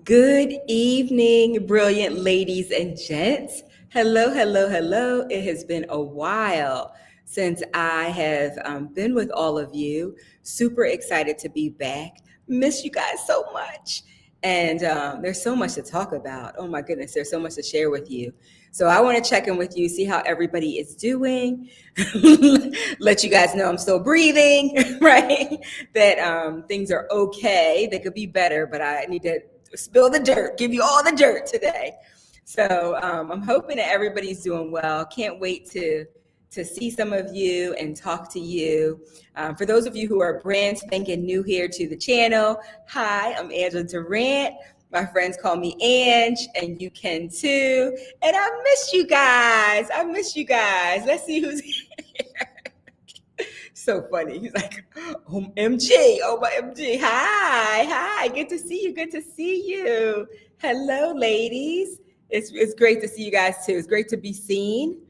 Good evening, brilliant ladies and gents. Hello, hello, hello. It has been a while since I have been with all of you. Super excited to be back. Miss you guys so much. And there's so much to talk about. Oh my goodness, there's so much to share with you. So I want to check in with you, see how everybody is doing, let you guys know I'm still breathing, right? That things are okay. They could be better, but I need to spill the dirt, give you all the dirt today. So I'm hoping that everybody's doing well. Can't wait to see some of you and talk to you. For those of you who are brand spanking new here to the channel, hi, I'm Angela Durant. My friends call me Ange, and you can too. And I miss you guys. I miss you guys. Let's see who's here. So funny. He's like, MG. Oh, my MG. Hi. Good to see you. Good to see you. Hello, ladies. It's great to see you guys too. It's great to be seen.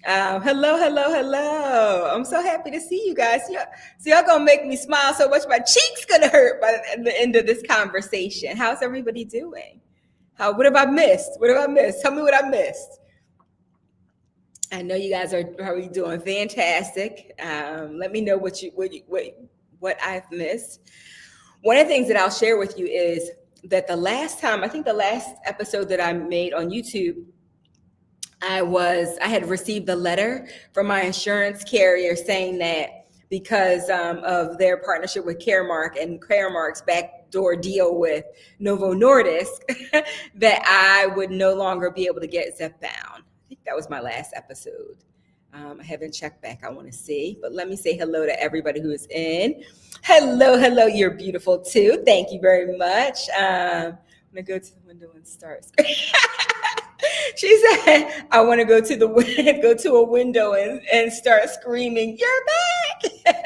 Hello. I'm so happy to see you guys. So y'all gonna make me smile so much my cheeks gonna hurt by the end of this conversation. How's everybody doing? What have I missed? Tell me what I missed. I know you guys are probably doing fantastic. Let me know what I've missed. One of the things that I'll share with you is that the last episode that I made on YouTube, I had received a letter from my insurance carrier saying that because of their partnership with Caremark and Caremark's backdoor deal with Novo Nordisk, that I would no longer be able to get Zebound. I think that was my last episode. I haven't checked back. I want to see, but let me say hello to everybody who is in. Hello. You're beautiful too. Thank you very much. I'm gonna go to the window and start. She said, "I want to go to a window and start screaming, 'You're back!'"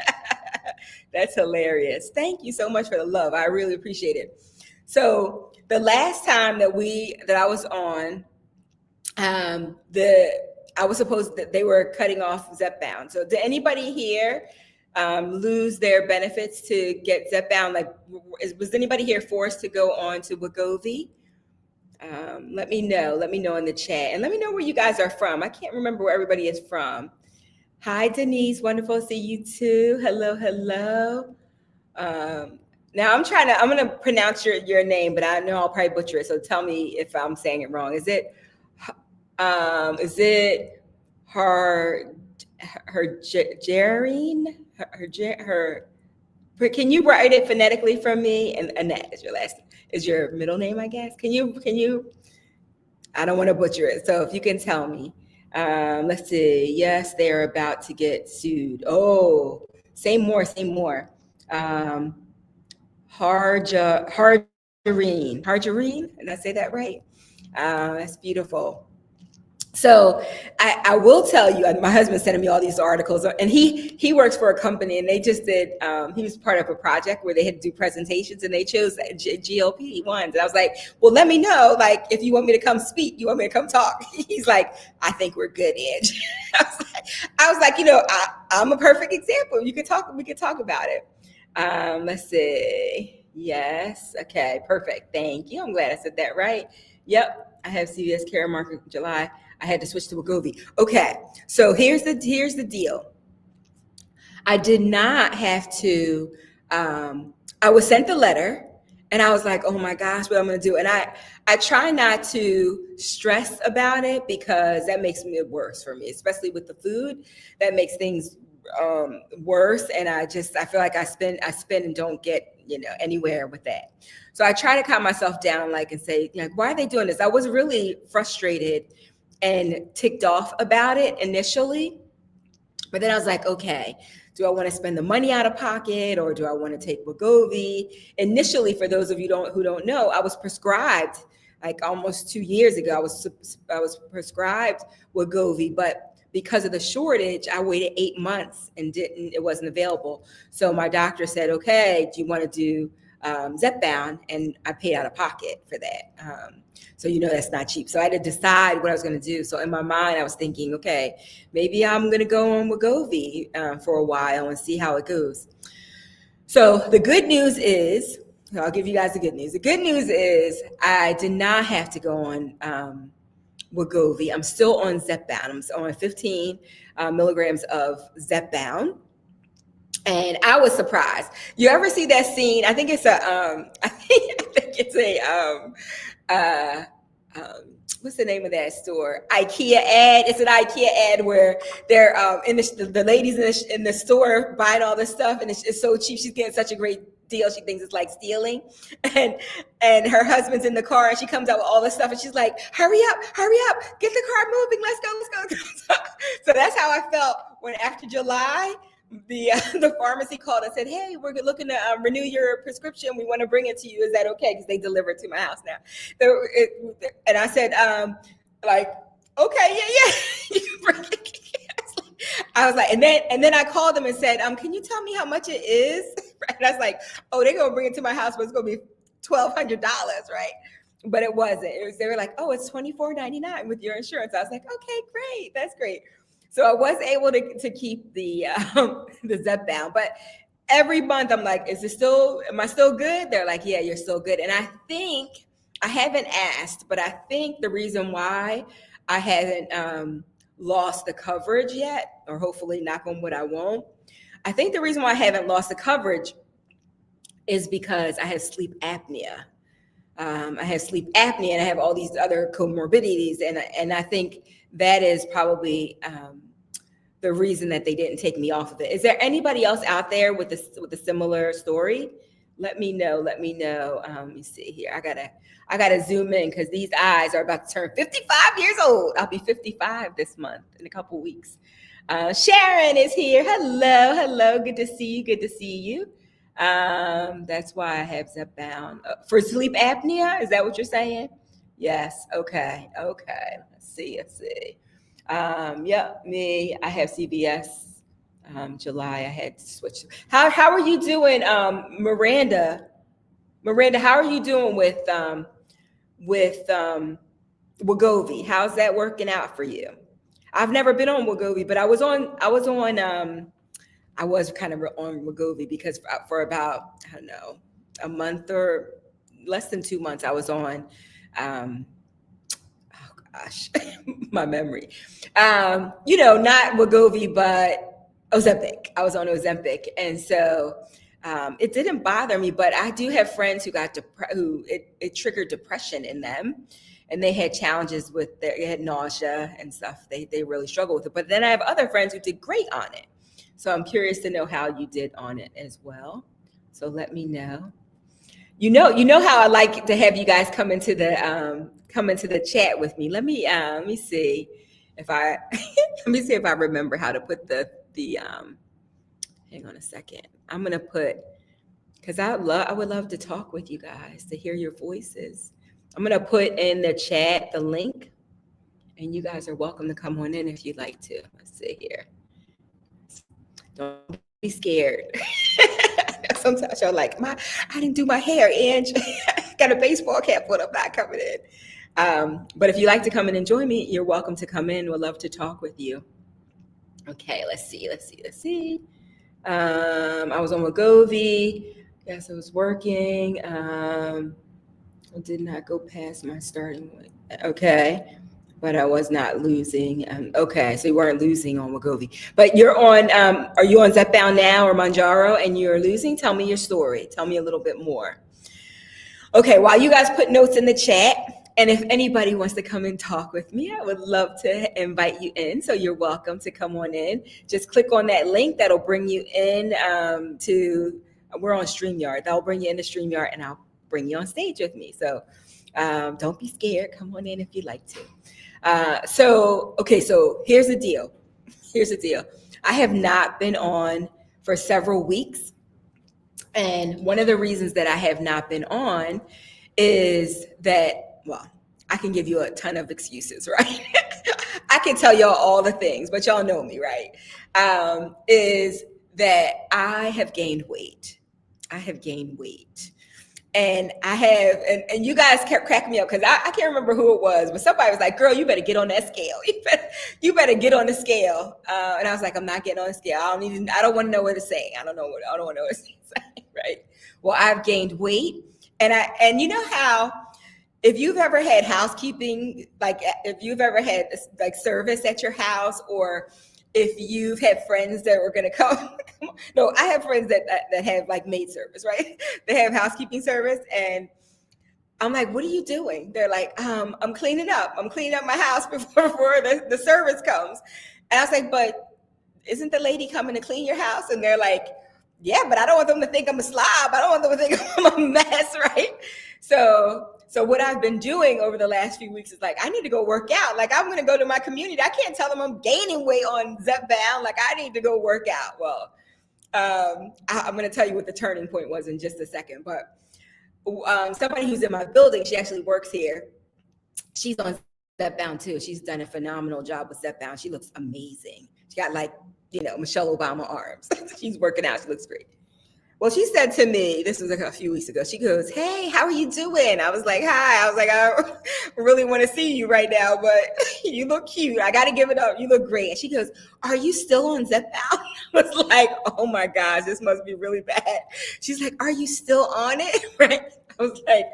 That's hilarious. Thank you so much for the love. I really appreciate it. So the last time that I was on, I was supposed that they were cutting off Zepbound. So did anybody here lose their benefits to get Zepbound? Like, was anybody here forced to go on to Wegovy? Let me know in the chat, and let me know where you guys are from. I can't remember where everybody is from. Hi, Denise. Wonderful to see you too. Hello. Now I'm going to pronounce your name, but I know I'll probably butcher it. So tell me if I'm saying it wrong. Is it her? Can you write it phonetically from me? And Annette is your middle name, I guess. Can you? I don't want to butcher it, so if you can tell me. Let's see. Yes, they're about to get sued. Oh, say more. Harjarine. Did I say that right? That's beautiful. So I will tell you, my husband sending me all these articles, and he works for a company, and they just did, he was part of a project where they had to do presentations, and they chose GLP-1s. And I was like, well, let me know, like, if you want me to come speak, you want me to come talk. He's like, I think we're good, Edge. I was like, I'm a perfect example. We could talk about it. Let's see. Yes. Okay. Perfect. Thank you. I'm glad I said that right. Yep. I have CVS Caremark in July. I had to switch to Wegovy. Okay, so here's the deal. I did not have to. I was sent the letter, and I was like, "Oh my gosh, what I'm going to do?" And I try not to stress about it because that makes it worse for me, especially with the food. That makes things worse, and I feel like I spend and don't get anywhere with that. So I try to calm myself down, and say, why are they doing this? I was really frustrated and ticked off about it initially, but then I was like, okay, do I want to spend the money out of pocket, or do I want to take Wegovy? Initially, for those of you who don't know, I was prescribed almost 2 years ago. I was prescribed Wegovy, but because of the shortage, I waited 8 months and it wasn't available. So my doctor said, okay, do you want to do Zepbound? And I paid out of pocket for that. So that's not cheap. So I had to decide what I was going to do. So in my mind, I was thinking, okay, maybe I'm going to go on Wegovy for a while and see how it goes. So the good news is I'll give you guys the good news. The good news is I did not have to go on Wegovy. I'm still on Zebound. I'm still on 15 milligrams of Zebound. And I was surprised. You ever see that scene? I think it's a I think it's a what's the name of that store? IKEA ad. It's an IKEA ad where they're in the ladies in the store buying all this stuff, and it's so cheap. She's getting such a great deal. She thinks it's like stealing, and her husband's in the car, and she comes out with all this stuff, and she's like, "Hurry up, get the car moving, let's go." So that's how I felt when after July, the pharmacy called and said, "Hey, we're looking to renew your prescription. We want to bring it to you. Is that okay?" Because they deliver it to my house now. And I said, like, okay, yeah, you can bring it. I was like, and then I called them and said, can you tell me how much it is? And I was like, oh, they're gonna bring it to my house, but it's gonna be $1,200, right? But it wasn't. They were like, oh, it's $24.99 with your insurance. I was like, okay, great, that's great. So I was able to keep the Zepbound, but every month I'm like, am I still good? They're like, yeah, you're still good. And I think, I haven't asked, but I think the reason why I haven't lost the coverage yet, or hopefully knock on wood, I won't. I think the reason why I haven't lost the coverage is because I have sleep apnea. I have sleep apnea and I have all these other comorbidities. And I think that is probably the reason that they didn't take me off of it. Is there anybody else out there with a similar story? Let me know. Let me see here. I gotta zoom in because these eyes are about to turn 55 years old. I'll be 55 this month in a couple weeks. Sharon is here. Hello. Good to see you. That's why I have Zepbound for sleep apnea. Is that what you're saying? Yes. Okay. Let's see. Me. I have CVS. July. I had to switch. How are you doing, Miranda? Miranda, how are you doing with Wegovy? How's that working out for you? I've never been on Wegovy, but I was kind of on Wegovy because for about, I don't know, a month or less than 2 months, I was on, oh gosh, my memory, not Wegovy, but Ozempic. I was on Ozempic. And so it didn't bother me, but I do have friends who it triggered depression in them. And they had challenges they had nausea and stuff. They really struggled with it. But then I have other friends who did great on it. So I'm curious to know how you did on it as well. So let me know. You know how I like to have you guys come into the chat with me. Let me see if I remember how to put the hang on a second. I'm gonna put, because I would love to talk with you guys, to hear your voices. I'm gonna put in the chat the link, and you guys are welcome to come on in if you'd like to. Let's see here. Don't be scared. Sometimes you're like, I didn't do my hair, Ange. Got a baseball cap on, I'm not coming in. But if you'd like to come in and join me, you're welcome to come in. We'd love to talk with you. Okay, let's see. I was on Wegovy. Yes, I was working. I did not go past my starting weight. Okay, but I was not losing. Okay, so you weren't losing on Wegovy. But you're on, are you on Zepbound now or Mounjaro and you're losing? Tell me your story. Tell me a little bit more. Okay, while you guys put notes in the chat, and if anybody wants to come and talk with me, I would love to invite you in. So you're welcome to come on in. Just click on that link. That'll bring you in we're on StreamYard. That'll bring you into StreamYard and I'll bring you on stage with me. So don't be scared. Come on in if you'd like to. So here's the deal. I have not been on for several weeks. And one of the reasons that I have not been on is that, well, I can give you a ton of excuses, right? I can tell y'all all the things, but y'all know me, right? Is that I have gained weight. And I have, and you guys kept cracking me up because I can't remember who it was, but somebody was like, girl, you better get on that scale. You better get on the scale. And I was like, I'm not getting on the scale. I don't want to know what to say. I don't want to know what to say, right? Well, I've gained weight, and you know how if you've ever had housekeeping, like if you've ever had like service at your house, or if you've had friends that were going to come, no, I have friends that have like maid service, right? They have housekeeping service, and I'm like, what are you doing? They're like, I'm cleaning up. I'm cleaning up my house before the service comes. And I was like, but isn't the lady coming to clean your house? And they're like, yeah, but I don't want them to think I'm a slob. I don't want them to think I'm a mess, right? So what I've been doing over the last few weeks is like, I need to go work out. Like, I'm going to go to my community. I can't tell them I'm gaining weight on Zepbound. Like, I need to go work out. Well, I'm going to tell you what the turning point was in just a second. But somebody who's in my building, she actually works here. She's on Zepbound too. She's done a phenomenal job with Zepbound. She looks amazing. She got like, Michelle Obama arms. She's working out. She looks great. Well, she said to me, this was like a few weeks ago, she goes, hey, how are you doing? I was like, hi. I was like, I really want to see you right now, but you look cute. I got to give it up. You look great. And she goes, are you still on Zepbound? I was like, oh my gosh, this must be really bad. She's like, are you still on it? Right? I was like,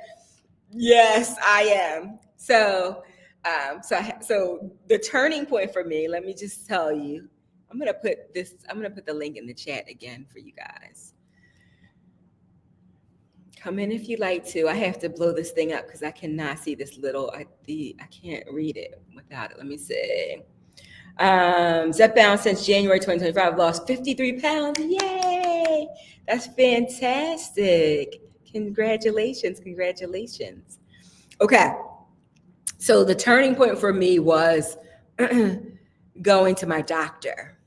yes, I am. So the turning point for me, let me just tell you, I'm going to put the link in the chat again for you guys. Come in if you like to. I have to blow this thing up because I cannot see this little, I can't read it without it. Let me see. Zepbound since January 2025, lost 53 pounds. Yay! That's fantastic. Congratulations. Okay. So the turning point for me was going to my doctor.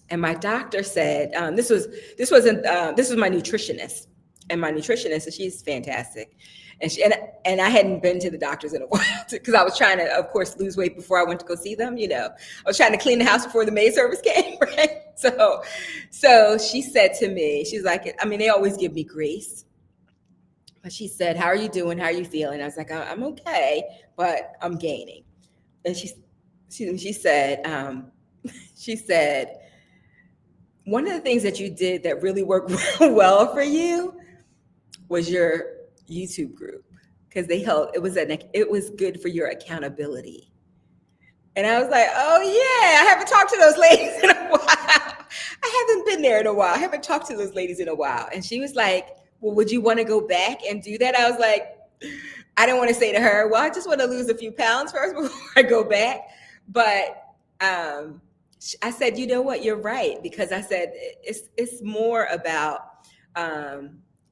And my doctor said, this was my nutritionist. And my nutritionist, she's fantastic. And I hadn't been to the doctors in a while because I was trying to, of course, lose weight before I went to go see them. I was trying to clean the house before the maid service came, right? So she said to me, she's like, they always give me grace. But she said, how are you doing? How are you feeling? I was like, I'm okay, but I'm gaining. And she said, one of the things that you did that really worked well for you was your YouTube group, because it was good for your accountability. And I was like, oh yeah, I haven't talked to those ladies in a while. I haven't been there in a while. I haven't talked to those ladies in a while. And she was like, well, would you want to go back and do that? I was like, I didn't want to say to her, well, I just want to lose a few pounds first before I go back. But I said, you know what, you're right. Because I said, it's more about,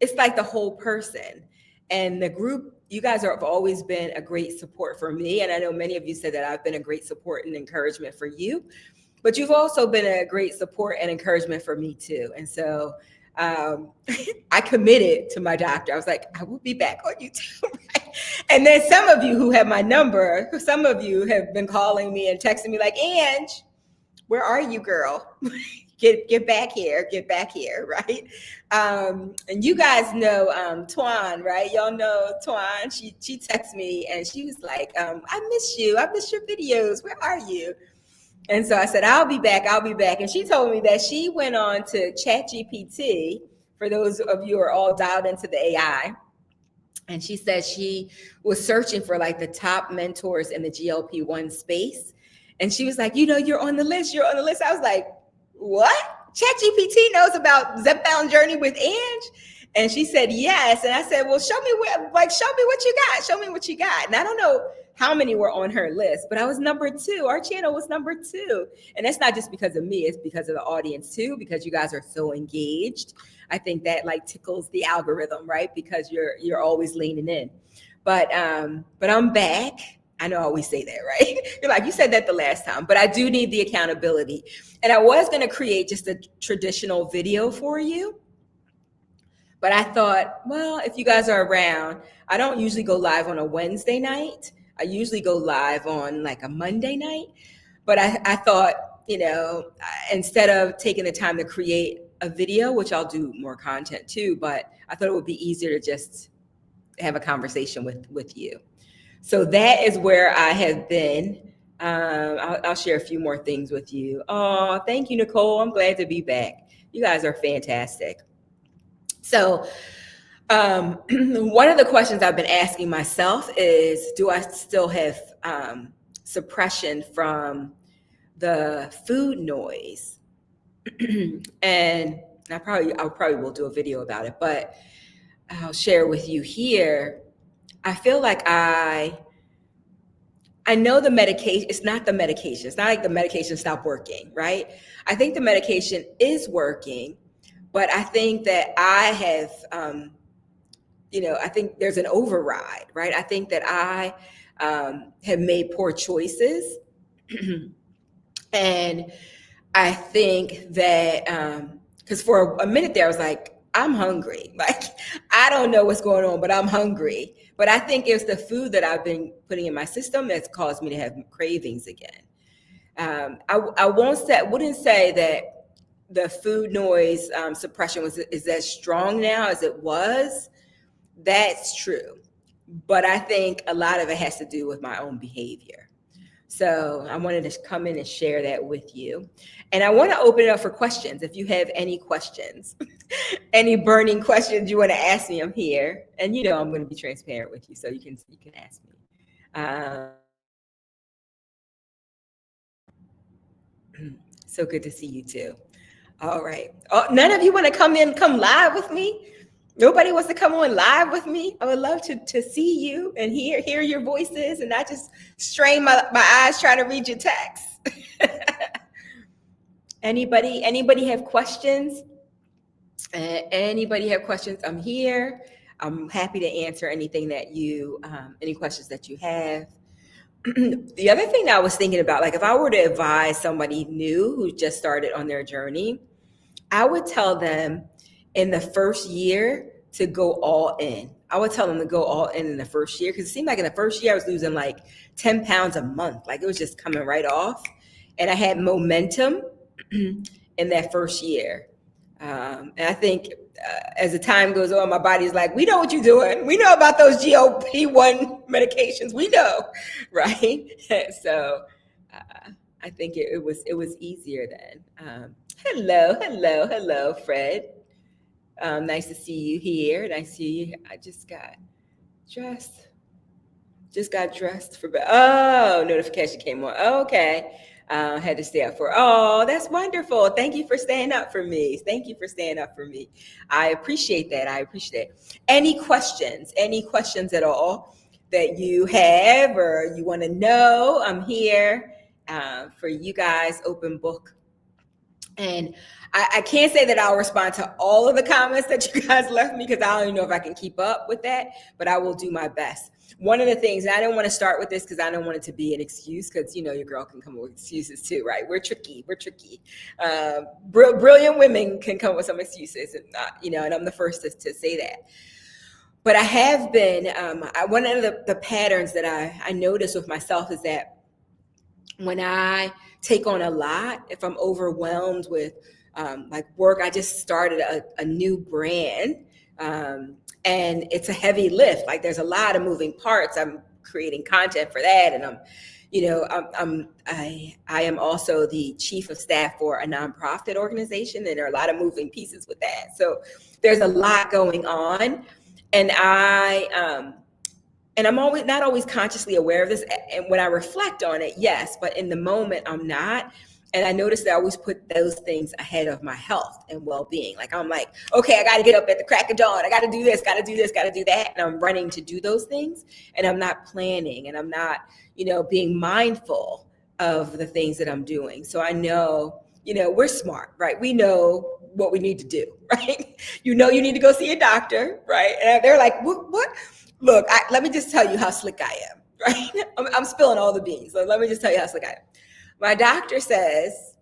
it's like the whole person. And the group, you guys have always been a great support for me. And I know many of you said that I've been a great support and encouragement for you. But you've also been a great support and encouragement for me too. And so I committed to my doctor. I was like, I will be back on YouTube. Right? And then some of you who have my number, some of you have been calling me and texting me like, Ange, where are you, girl? Get back here, right? And you guys know Twan, right? Y'all know Twan. She texted me and she was like, I miss you. I miss your videos. Where are you? And so I said, I'll be back. And she told me that she went on to ChatGPT, for those of you who are all dialed into the AI. And she said she was searching for like the top mentors in the GLP-1 space. And she was like, you're on the list. I was like, what? ChatGPT knows about Zepbound Journey with Ange? And she said, yes. And I said, well, show me what you got. And I don't know how many were on her list, but I was number 2. Our channel was number 2. And that's not just because of me, it's because of the audience too, because you guys are so engaged. I think that like tickles the algorithm, right? Because you're always leaning in. But I'm back. I know I always say that, right? You're like, you said that the last time, but I do need the accountability. And I was going to create just a traditional video for you. But I thought, well, if you guys are around, I don't usually go live on a Wednesday night. I usually go live on like a Monday night. But I thought, instead of taking the time to create a video, which I'll do more content too, but I thought it would be easier to just have a conversation with you. So that is where I have been. I'll share a few more things with you. Oh, thank you, Nicole. I'm glad to be back. You guys are fantastic. So One of the questions I've been asking myself is, do I still have suppression from the food noise? And I'll probably will do a video about it, but I'll share with you here. I feel like I know the medication, it's not the medication. It's not like the medication stopped working, right? I think the medication is working, but I think that I have, I think there's an override, right? I think that I have made poor choices. And I think that, because for a minute there, I was like, I'm hungry. Like, I don't know what's going on, but I'm hungry. But I think it's the food that I've been putting in my system that's caused me to have cravings again. I wouldn't say that the food noise suppression is as strong now as it was. That's true. But I think a lot of it has to do with my own behavior. So I wanted to come in and share that with you. And I want to open it up for questions. If you have any questions, any burning questions you want to ask me, I'm here. And I'm going to be transparent with you, so you can ask me. So good to see you too. All right. Oh, none of you want to come live with me? Nobody wants to come on live with me? I would love to see you and hear your voices and not just strain my eyes trying to read your text. Anybody have questions? Anybody have questions? I'm here. I'm happy to answer anything that any questions that you have. The other thing that I was thinking about, like if I were to advise somebody new who just started on their journey, I would tell them in the first year to go all in. I would tell them to go all in the first year, because it seemed like in the first year I was losing like 10 pounds a month. Like it was just coming right off. And I had momentum in that first year. And I think as the time goes on, my body's like, we know what you're doing. We know about those GLP-1 medications. We know, right? So I think it was easier then. Hello, Fred. Nice to see you here. Nice to see you. I just got dressed for bed. Oh, notification came on. Okay. Had to stay up for. Oh, that's wonderful. Thank you for staying up for me. I appreciate that. Any questions at all that you have or you want to know? I'm here for you guys, open book. And I can't say that I'll respond to all of the comments that you guys left me, because I don't even know if I can keep up with that, but I will do my best. One of the things, and I don't want to start with this because I don't want it to be an excuse, because your girl can come up with excuses too, right? We're tricky. Brilliant women can come up with some excuses, and and I'm the first to say that. But I have been, one of the patterns that I notice with myself is that when I take on a lot, if I'm overwhelmed with like work, I just started a new brand, and it's a heavy lift. Like there's a lot of moving parts. I'm creating content for that, and I am also the chief of staff for a nonprofit organization, and there are a lot of moving pieces with that. So there's a lot going on, and I'm not always consciously aware of this. And when I reflect on it, yes, but in the moment, I'm not. And I noticed that I always put those things ahead of my health and well-being. Like I'm like, okay, I got to get up at the crack of dawn. I got to do this, got to do that. And I'm running to do those things. And I'm not planning, and I'm not, being mindful of the things that I'm doing. So I know, we're smart, right? We know what we need to do, right? You need to go see a doctor, right? And they're like, what? Look, let me just tell you how slick I am, right? I'm spilling all the beans. So let me just tell you how slick I am. My doctor says,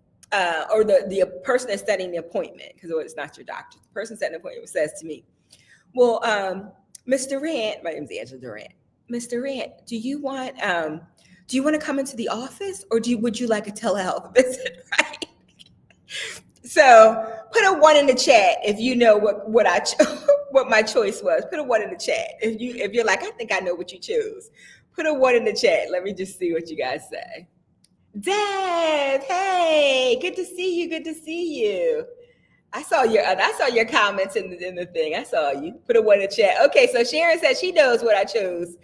or the person that's setting the appointment, because it's not your doctor, the person setting the appointment says to me, well, Ms. Durant, my name's Angela Durant. Ms. Durant, do you want to come into the office, or would you like a telehealth visit, right? So put a 1 in the chat if you know what what my choice was. Put a 1 in the chat if you're like, I think I know what you chose. Put a 1 in the chat. Let me just see what you guys say. Deb, hey, good to see you. I saw your comments in the thing. I saw you put a one in the chat. Okay, so Sharon said she knows what I chose.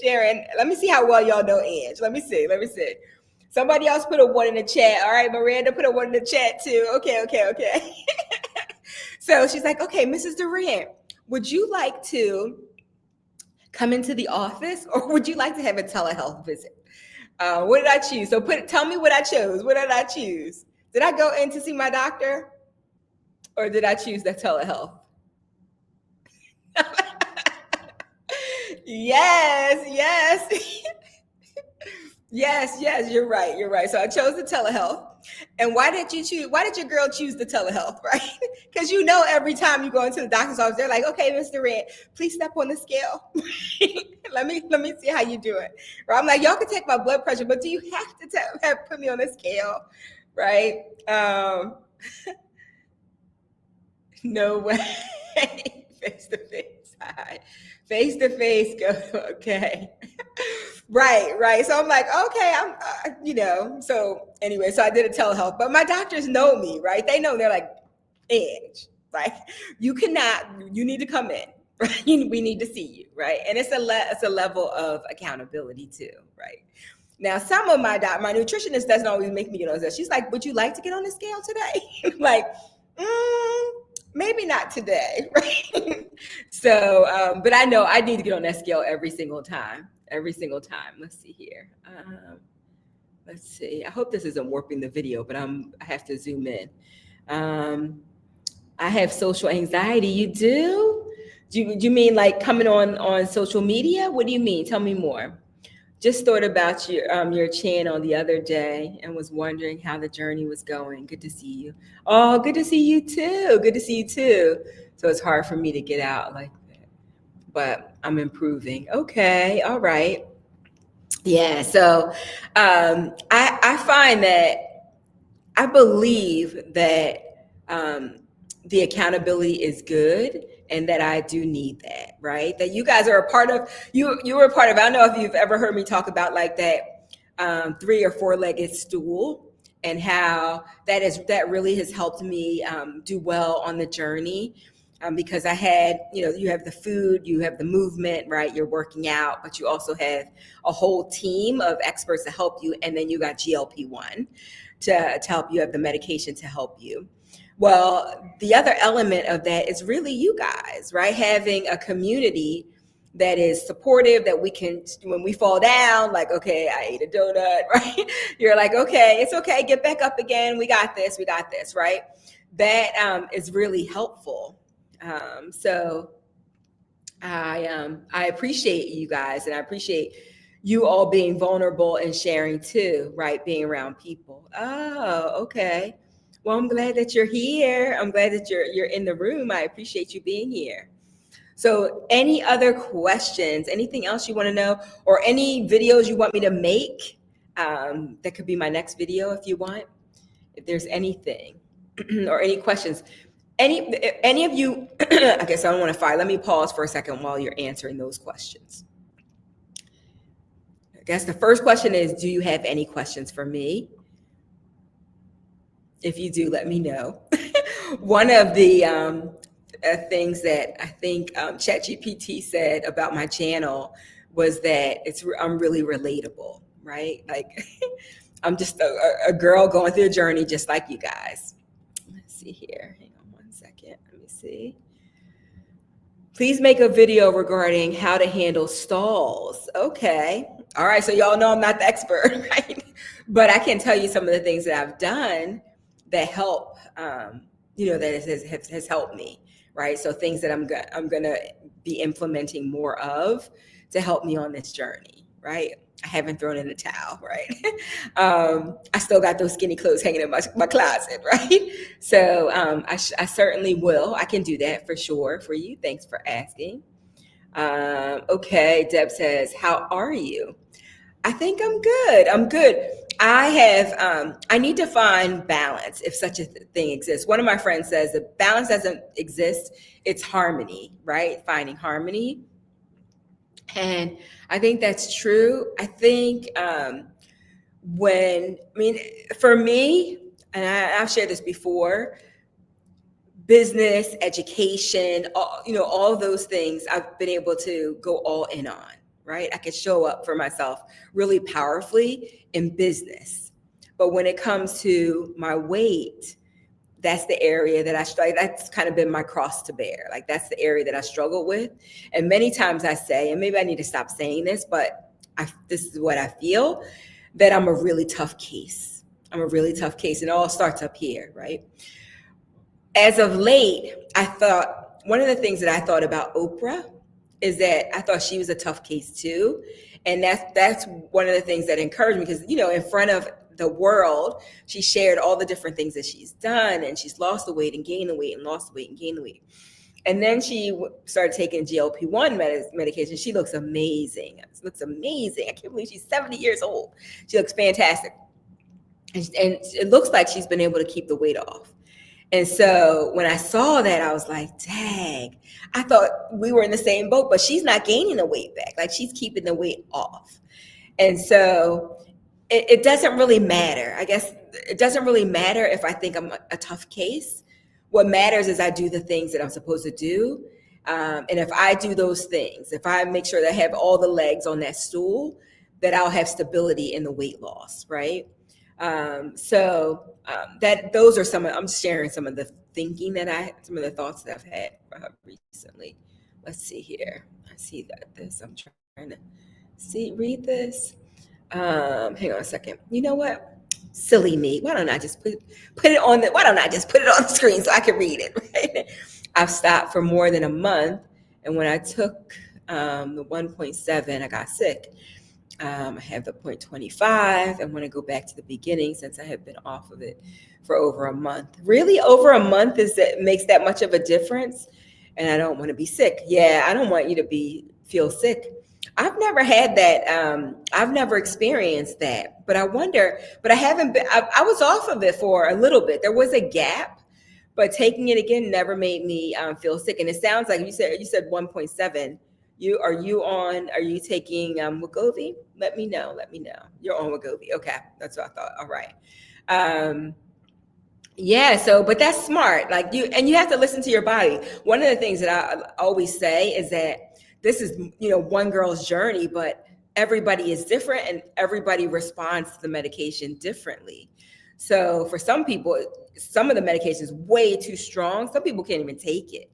Sharon, let me see how well y'all know Ange. Let me see. Somebody else put a one in the chat. All right, Miranda put a one in the chat too. Okay. So she's like, okay, Mrs. Durant, would you like to come into the office or would you like to have a telehealth visit? What did I choose? So tell me what I chose. What did I choose? Did I go in to see my doctor or did I choose the telehealth? Yes. Yes, you're right. So I chose the telehealth. And why did your girl choose the telehealth, right? Because every time you go into the doctor's office, they're like, okay, Mr. Red, please step on the scale. let me see how you do it. Or I'm like, y'all can take my blood pressure, but do you have to put me on the scale, right? No way. Face to face. Hi. Face to face. Go. Okay. Right. So I'm like, okay, So anyway, so I did a telehealth, but my doctors know me, right? They know. They're like, Ange, like you need to come in, right? We need to see you, right? And it's a level of accountability too, right? Now, some of my nutritionist doesn't always make me get on the scale. She's like, would you like to get on the scale today? Like, maybe not today, right? So, but I know I need to get on that scale every single time. Let's see here. Let's see. I hope this isn't warping the video, but I have to zoom in. I have social anxiety. You do? Do you mean like coming on social media? What do you mean? Tell me more. Just thought about your channel the other day and was wondering how the journey was going. Good to see you. Oh, good to see you too. So it's hard for me to get out like that, but I'm improving. Okay, all right. Yeah. So I find that I believe that the accountability is good and that I do need that, right? That you guys are a part of, you were a part of, I don't know if you've ever heard me talk about like that 3 or 4-legged stool and how that really has helped me do well on the journey. Because I had, you have the food, you have the movement, right? You're working out, but you also have a whole team of experts to help you. And then you got GLP-1 to help you, have the medication to help you. Well, the other element of that is really you guys, right? Having a community that is supportive, that we can, when we fall down, like, okay, I ate a donut, right? You're like, okay, it's okay, get back up again. We got this, right? That is really helpful. So I appreciate you guys, and I appreciate you all being vulnerable and sharing too, right? Being around people. Oh, okay. Well, I'm glad that you're here. I'm glad that you're in the room. I appreciate you being here. So any other questions, anything else you want to know, or any videos you want me to make? That could be my next video if you want. If there's anything or any questions. Any of you, I guess I don't want to fire. Let me pause for a second while you're answering those questions. I guess the first question is, do you have any questions for me? If you do, let me know. One of the things that I think ChatGPT said about my channel was that I'm really relatable, right? Like I'm just a girl going through a journey just like you guys. Let's see here. Hang on one second. Let me see. Please make a video regarding how to handle stalls. Okay. All right. So y'all know I'm not the expert, right? But I can tell you some of the things that I've done that help, that has helped me, right? So things that I'm going to be implementing more of to help me on this journey, right? I haven't thrown in the towel, right? I still got those skinny clothes hanging in my closet, right? So I certainly will. I can do that for sure for you. Thanks for asking. Okay, Deb says, how are you? I think I'm good. I need to find balance if such a thing exists. One of my friends says that balance doesn't exist. It's harmony, right? Finding harmony. And I think that's true. I think for me, and I've shared this before, business, education, all of those things I've been able to go all in on, right? I can show up for myself really powerfully in business. But when it comes to my weight, that's the area that I struggle. That's kind of been my cross to bear. Like that's the area that I struggle with. And many times I say, and maybe I need to stop saying this, but this is what I feel, that I'm a really tough case. I'm a really tough case. And it all starts up here, right? As of late, I thought one of the things that I thought about Oprah is that I thought she was a tough case too. And that's one of the things that encouraged me because, in front of the world, she shared all the different things that she's done, and she's lost the weight and gained the weight and lost the weight and gained the weight. And then she started taking GLP-1 medication. She looks amazing. She looks amazing. I can't believe she's 70 years old. She looks fantastic. And it looks like she's been able to keep the weight off. And so when I saw that, I was like, dang, I thought we were in the same boat, but she's not gaining the weight back. Like she's keeping the weight off. And so it doesn't really matter. I guess it doesn't really matter if I think I'm a tough case. What matters is I do the things that I'm supposed to do. And if I do those things, if I make sure that I have all the legs on that stool, that I'll have stability in the weight loss, right? Those are I'm sharing some of the thinking some of the thoughts that I've had recently. Let's see here. I see I'm trying to read this. Hang on a second. You know what? Silly me. Why don't I just put it on the screen so I can read it, right? I've stopped for more than a month. And when I took the 1.7, I got sick. I have the 0.25. I want to go back to the beginning since I have been off of it for over a month. Really, over a month makes that much of a difference? And I don't want to be sick. Yeah, I don't want you to feel sick. I've never had that. I've never experienced that. But I wonder, but I haven't been, I was off of it for a little bit. There was a gap, but taking it again never made me feel sick. And it sounds like you said 1.7. Are you taking Wegovy? Let me know. You're on Wegovy. Okay. That's what I thought. All right. But that's smart. Like you have to listen to your body. One of the things that I always say is that this is, one girl's journey, but everybody is different and everybody responds to the medication differently. So for some people, some of the medication is way too strong. Some people can't even take it.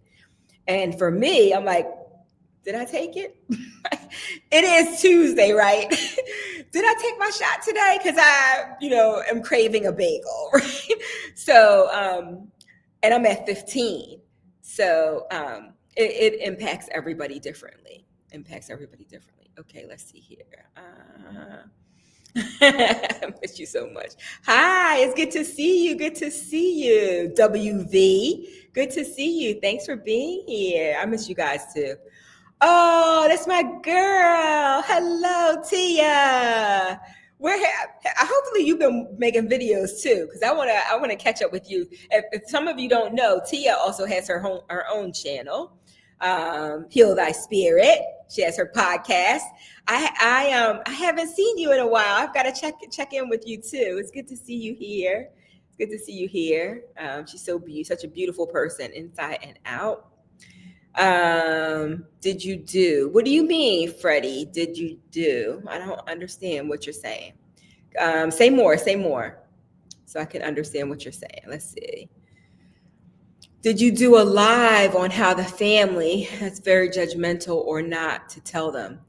And for me, I'm like, did I take it? It is Tuesday, right? Did I take my shot today? Because I, am craving a bagel, right? So, and I'm at 15. So it impacts everybody differently. Okay, let's see here. I miss you so much. Hi, it's good to see you. WV, good to see you. Thanks for being here. I miss you guys too. Oh, that's my girl. Hello, Tia. Hopefully you've been making videos too, because I want to catch up with you. If some of you don't know, Tia also has her own channel, Heal Thy Spirit. She has her podcast. I haven't seen you in a while. I've got to check in with you too. It's good to see you here. She's such a beautiful person inside and out. Did you do? What do you mean, Freddie? Did you do? I don't understand what you're saying. Say more so I can understand what you're saying. Let's see. Did you do a live on how the family that's very judgmental or not to tell them?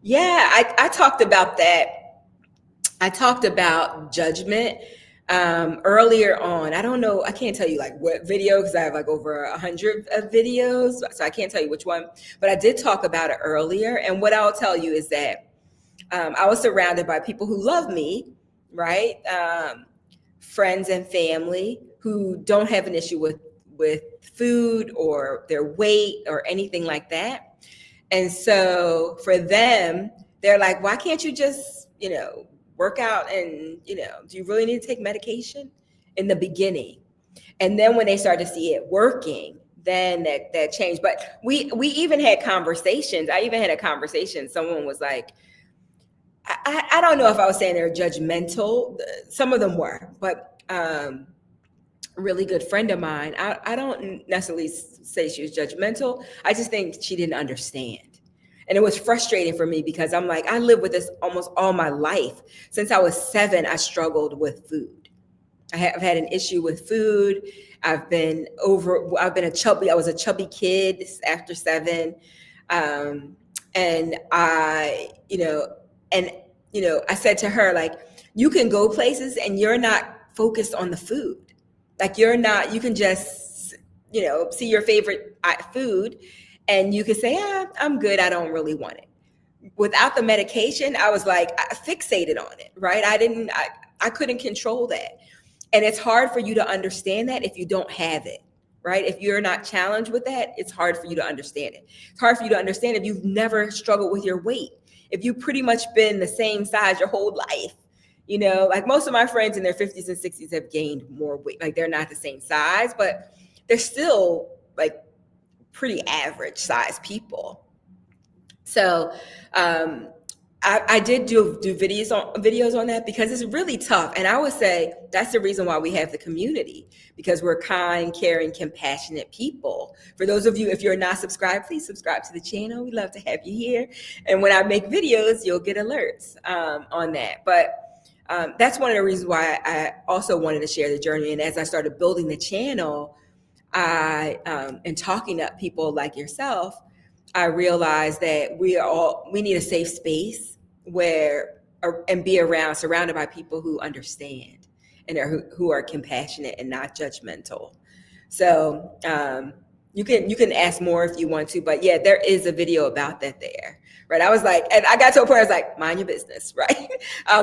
Yeah, I talked about that. I talked about judgment earlier on. I don't know. I can't tell you like what video because I have like over 100 videos. So I can't tell you which one, but I did talk about it earlier. And what I'll tell you is that I was surrounded by people who love me, right? Friends and family who don't have an issue with food or their weight or anything like that. And so for them, they're like, why can't you just, work out and, do you really need to take medication in the beginning? And then when they start to see it working, then that changed. But we even had conversations. I even had a conversation. Someone was like, I don't know if I was saying they're judgmental. Some of them were, but really good friend of mine. I don't necessarily say she was judgmental. I just think she didn't understand. And it was frustrating for me because I'm like, I lived with this almost all my life. Since I was 7, I struggled with food. I've had an issue with food. I was a chubby kid after 7. Um, and and, I said to her, like, you can go places and you're not focused on the food. Like you can just, see your favorite food and you can say, I'm good. I don't really want it. Without the medication, I was like, I fixated on it, right? I couldn't control that. And it's hard for you to understand that if you don't have it, right? If you're not challenged with that, it's hard for you to understand it. It's hard for you to understand if you've never struggled with your weight, if you've pretty much been the same size your whole life. Like most of my friends in their 50s and 60s have gained more weight. Like they're not the same size, but they're still like pretty average size people. So I did do videos on that because it's really tough. And I would say that's the reason why we have the community, because we're kind, caring, compassionate people. For those of you, if you're not subscribed, please subscribe to the channel. We love to have you here. And when I make videos, you'll get alerts on that. But that's one of the reasons why I also wanted to share the journey. And as I started building the channel, and talking to people like yourself, I realized that we need a safe space and be surrounded by people who understand and who are compassionate and not judgmental. So you can ask more if you want to, but yeah, there is a video about that there. Right. I was like, and I got to a point, I was like, mind your business, right?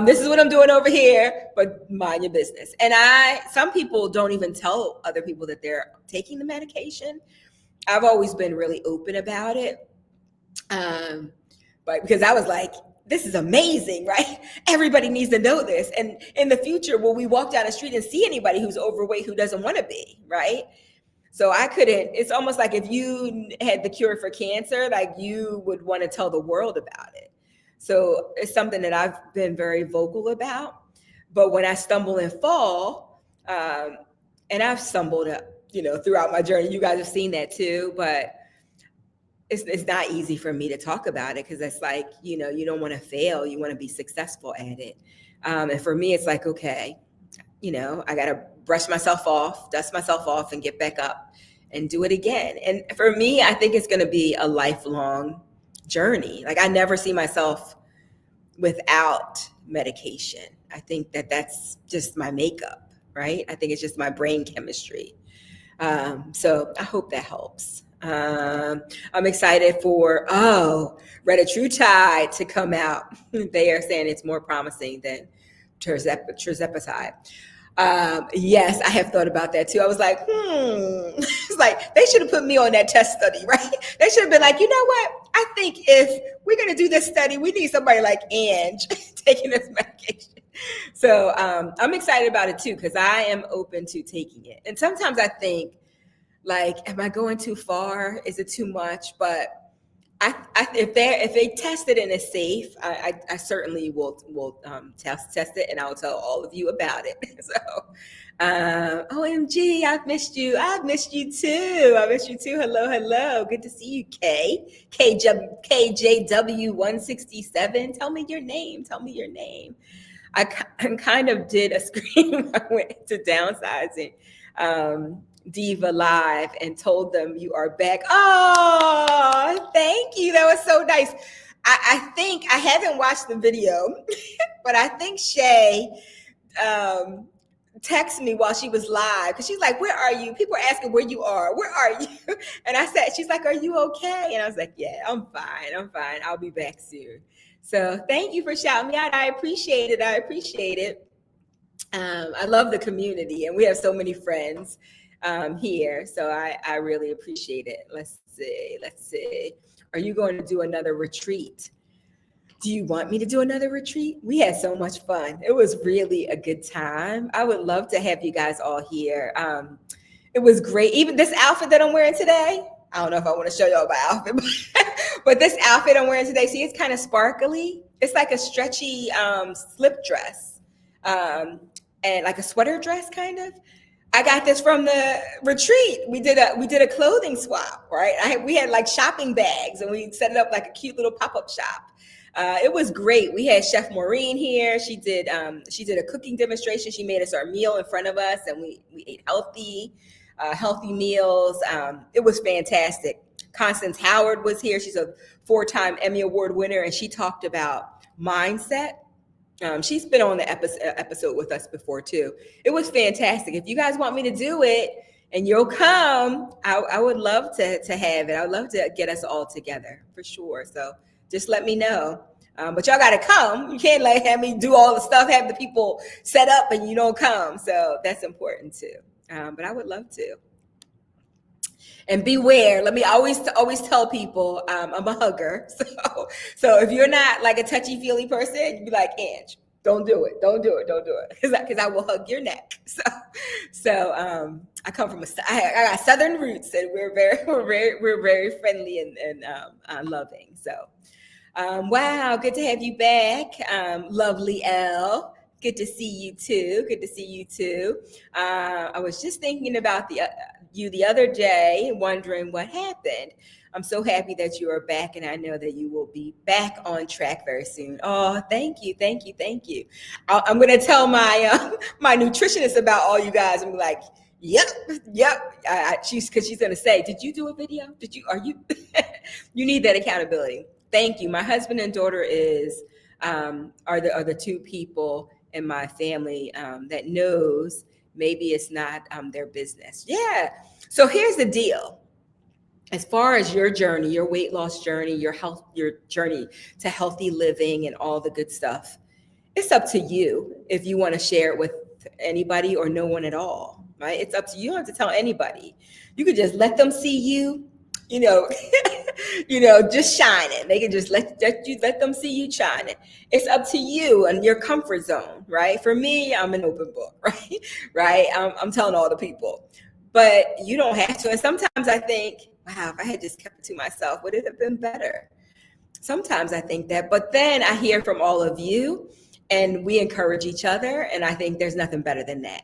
This is what I'm doing over here, but mind your business. And some people don't even tell other people that they're taking the medication. I've always been really open about it. But because I was like, this is amazing, right? Everybody needs to know this. And in the future, will we walk down the street and see anybody who's overweight who doesn't want to be, right? So it's almost like if you had the cure for cancer, like you would want to tell the world about it. So it's something that I've been very vocal about. But when I stumble and fall, and I've stumbled, throughout my journey, you guys have seen that too, but it's not easy for me to talk about it because it's like, you don't want to fail. You want to be successful at it. And for me, it's like, okay, I got to dust myself off and get back up and do it again. And for me, I think it's going to be a lifelong journey. Like I never see myself without medication. I think that's just my makeup, right? I think it's just my brain chemistry. So I hope that helps. I'm excited for retatrutide to come out. They are saying it's more promising than tirzepatide. Yes, I have thought about that too. I was like, It's like they should have put me on that test study, right? They should have been like, you know what? I think if we're going to do this study, we need somebody like Ange taking this medication. So I'm excited about it too, because I am open to taking it. And sometimes I think, like, am I going too far? Is it too much? But if they test it and it's safe, I certainly will test it, and I'll tell all of you about it. So, OMG, I've missed you. I've missed you too. Hello. Good to see you, KJW 167. Tell me your name. I kind of did a screen. I went to downsizing. Diva Live and told them you are back. Oh, thank you. That was so nice. I think I haven't watched the video, but I think Shay texted me while she was live because she's like, where are you? People are asking where you are. Where are you? And I said, she's like, are you okay? And I was like, yeah, I'm fine. I'll be back soon. So thank you for shouting me out. I appreciate it. I love the community, and we have so many friends here. So I really appreciate it. Let's see. Are you going to do another retreat? Do you want me to do another retreat? We had so much fun. It was really a good time. I would love to have you guys all here. It was great. Even this outfit that I'm wearing today, I don't know if I want to show y'all my outfit, but this outfit I'm wearing today, see, it's kind of sparkly. It's like a stretchy slip dress, and like a sweater dress kind of. I got this from the retreat. We did a clothing swap, right? We had like shopping bags, and we set it up like a cute little pop up shop. It was great. We had Chef Maureen here. She did a cooking demonstration. She made us our meal in front of us, and we ate healthy meals. It was fantastic. Constance Howard was here. She's a 4-time Emmy Award winner, and she talked about mindset. She's been on the episode with us before too. It was fantastic. If you guys want me to do it and you'll come, I would love to have it. I would love to get us all together for sure. So just let me know. But y'all got to come. You can't like have me do all the stuff, have the people set up and you don't come. So that's important too. But I would love to. And beware. Let me always tell people I'm a hugger. So if you're not like a touchy feely person, you be like, Ange, don't do it, because I will hug your neck. So I come from I got Southern roots, and we're very friendly and loving. So wow, good to have you back, lovely Elle. Good to see you too. I was just thinking about you the other day, wondering what happened. I'm so happy that you are back, and I know that you will be back on track very soon. Oh, thank you. I'm going to tell my my nutritionist about all you guys and be like, yep. She's going to say, did you do a video? Are you? You need that accountability. Thank you. My husband and daughter are the two people in my family that knows maybe it's not their business. Yeah. So here's the deal. As far as your journey, your weight loss journey, your journey to healthy living and all the good stuff, it's up to you if you want to share it with anybody or no one at all, right? It's up to you. You don't have to tell anybody. You could just let them see you, just shining. They can just let them see you shining. It's up to you and your comfort zone, right? For me, I'm an open book, right? I'm telling all the people, but you don't have to. And sometimes I think, wow, if I had just kept it to myself, would it have been better? Sometimes I think that, but then I hear from all of you and we encourage each other. And I think there's nothing better than that.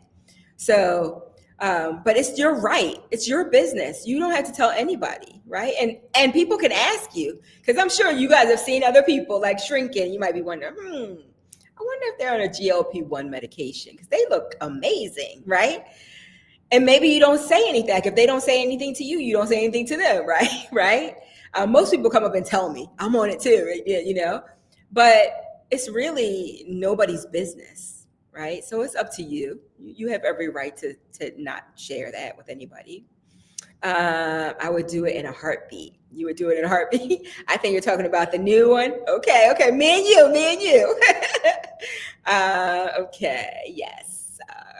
So, but it's your right. It's your business. You don't have to tell anybody, right? And people can ask you, because I'm sure you guys have seen other people like shrinking. You might be wondering, I wonder if they're on a GLP-1 medication because they look amazing, right? And maybe you don't say anything. Like if they don't say anything to you, you don't say anything to them, right? Right? Most people come up and tell me I'm on it too, right? But it's really nobody's business, right? So it's up to you. You have every right to not share that with anybody. I would do it in a heartbeat. You would do it in a heartbeat. I think you're talking about the new one. Okay. Me and you. Okay. Yes.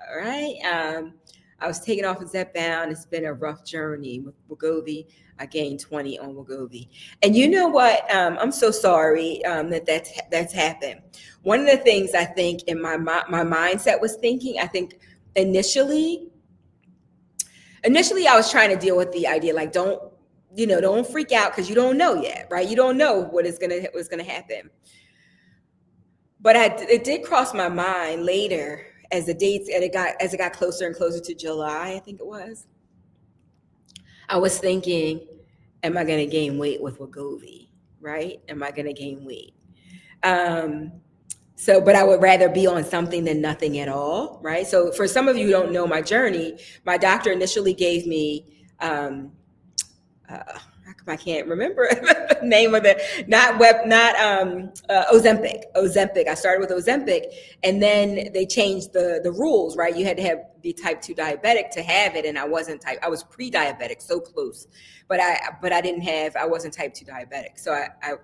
All right. I was taken off of Zebound. It's been a rough journey with Wegovy. I gained 20 on Wegovy. And you know what? I'm so sorry that's happened. One of the things I think in my mindset was thinking, I think initially I was trying to deal with the idea, like, don't freak out because you don't know yet, right? You don't know what's gonna happen. But it did cross my mind later as the dates, and as it got closer and closer to July, I think it was. I was thinking, am I going to gain weight with Wegovy, right? Am I going to gain weight? But I would rather be on something than nothing at all, right? So for some of you who don't know my journey, my doctor initially gave me, I can't remember the name of Ozempic. I started with Ozempic, and then they changed the rules, right? You had to be type 2 diabetic to have it, and I was pre-diabetic, so close, but I wasn't type 2 diabetic.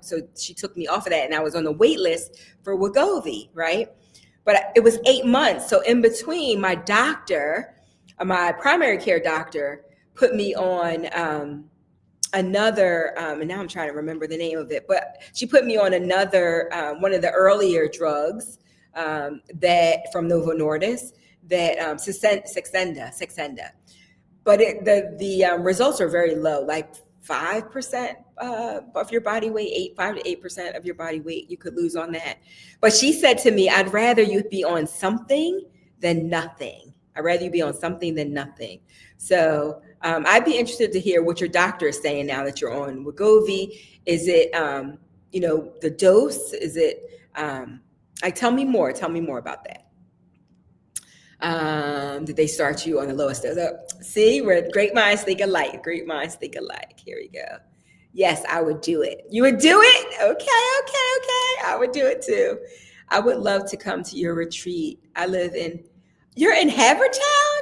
So she took me off of that, and I was on the wait list for Wegovy, right? But it was 8 months. So in between, my doctor, my primary care doctor, put me on another, and now I'm trying to remember the name of it, but she put me on another, one of the earlier drugs that from Novo Nordisk, that Saxenda. But the results are very low, like 5% of your body weight, 5 to 8% of your body weight you could lose on that. But she said to me, I'd rather you be on something than nothing. I'd rather you be on something than nothing. So I'd be interested to hear what your doctor is saying now that you're on Wegovy. Is it, the dose? Is it, tell me more. Tell me more about that. Did they start you on the lowest dose? Oh, see, we're great minds think alike. Great minds think alike. Here we go. Yes, I would do it. You would do it? Okay. I would do it too. I would love to come to your retreat. You're in Havertown?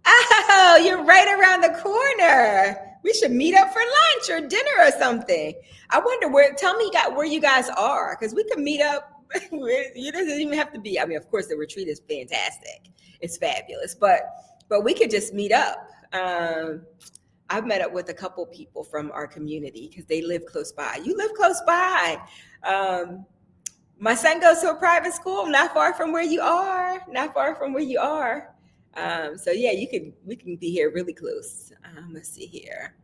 Oh, you're right around the corner. We should meet up for lunch or dinner or something. I wonder tell me where you guys are, because we can meet up. You doesn't even have to be. I mean, of course, the retreat is fantastic. It's fabulous, but we could just meet up. I've met up with a couple people from our community because they live close by. You live close by. My son goes to a private school, not far from where you are. So yeah, we can be here really close. Let's see here.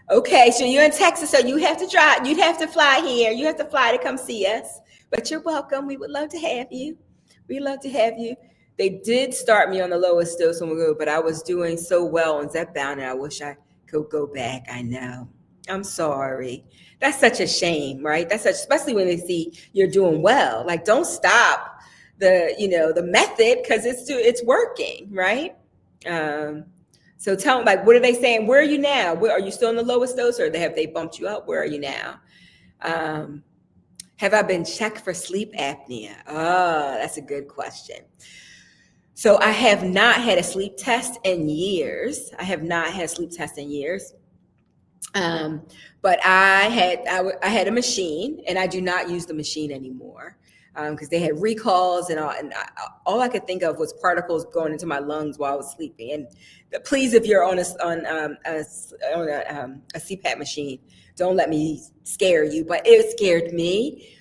Okay, so you're in Texas, so you have to drive. You'd have to fly here. You have to fly to come see us. But you're welcome. We would love to have you. They did start me on the lowest dose on Wegovy, but I was doing so well on Zebound, and I wish I could go back. I know. I'm sorry. That's such a shame, right? Especially when they see you're doing well. Like, don't stop the method, because it's working, right? So tell them, like, what are they saying? Where are you now? Where are you still in the lowest dose, or have they bumped you up? Where are you now? Have I been checked for sleep apnea? Oh, that's a good question. So I have not had a sleep test in years. But I had a machine, and I do not use the machine anymore because they had recalls, and all I could think of was particles going into my lungs while I was sleeping. And please, if you're on a CPAP machine, don't let me scare you, but it scared me.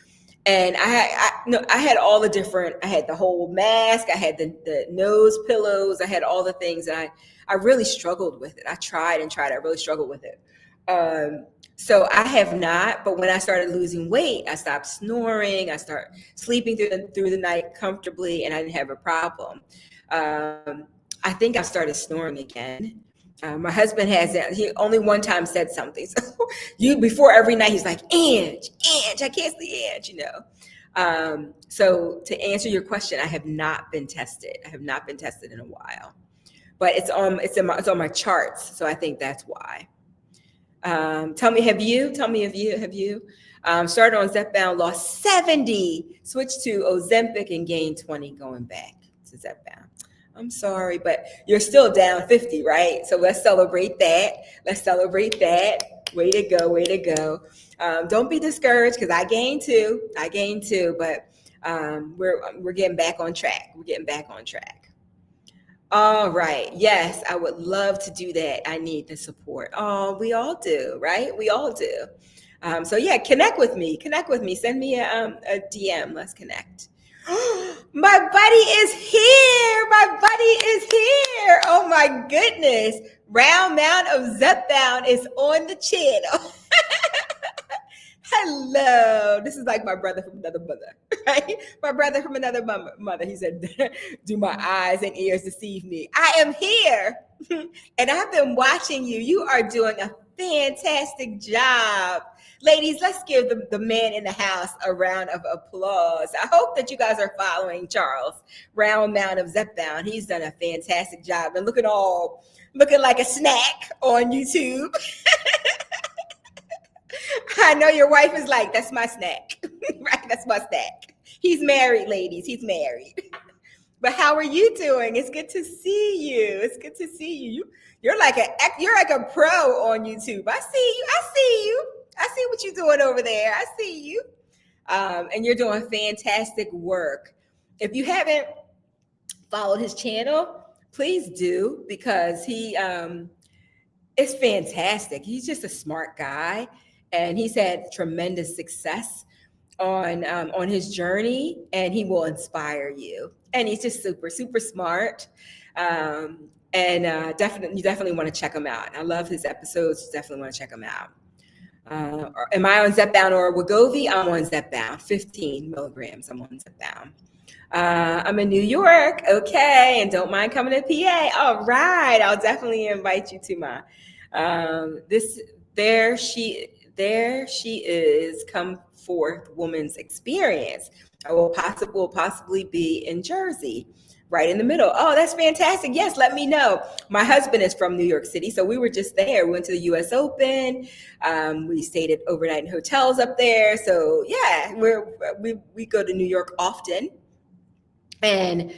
And I had all the different. I had the whole mask. I had the nose pillows. I had all the things, and I really struggled with it. I tried. I really struggled with it. So I have not. But when I started losing weight, I stopped snoring. I started sleeping through the night comfortably, and I didn't have a problem. I think I started snoring again. My husband he only one time said something. So before every night, he's like, Ange, I can't sleep, Ange, So to answer your question, I have not been tested. I have not been tested in a while, but it's on my charts. So I think that's why. Tell me, have you started on Zepbound, lost 70, switched to Ozempic, and gained 20 going back to Zepbound? I'm sorry, but you're still down 50, right? So let's celebrate that. Way to go. Don't be discouraged, because I gained too, but we're getting back on track. All right. Yes, I would love to do that. I need the support. Oh, we all do, right? So yeah, connect with me. Send me a DM. Let's connect. My buddy is here. Oh my goodness. Mound of Zepbound is on the channel. Hello. This is like my brother from another mother, right? My brother from another mother. He said, do my eyes and ears deceive me? I am here, and I've been watching you. You are doing a fantastic job. Ladies, let's give the man in the house a round of applause. I hope that you guys are following Charles, Mound of Zepbound. He's done a fantastic job, and looking like a snack on YouTube. I know your wife is like, that's my snack, right? That's my snack. He's married, ladies. He's married. But how are you doing? It's good to see you. You're like a pro on YouTube. I see you. I see what you're doing over there. I see you. And you're doing fantastic work. If you haven't followed his channel, please do, because he is fantastic. He's just a smart guy, and he's had tremendous success on his journey, and he will inspire you. And he's just super, super smart. And you definitely want to check him out. I love his episodes. You definitely want to check him out. Am I on Zepbound or Wegovy? I'm on Zepbound, 15 milligrams. I'm on Zepbound. I'm in New York. Okay. And don't mind coming to PA. All right. I'll definitely invite you to my, this, there she is, come forth woman's experience. I will possibly be in Jersey, right in the middle. Oh, that's fantastic. Yes, let me know. My husband is from New York City, so we were just there. We went to the U.S. Open. We stayed at overnight in hotels up there. So yeah, we go to New York often. And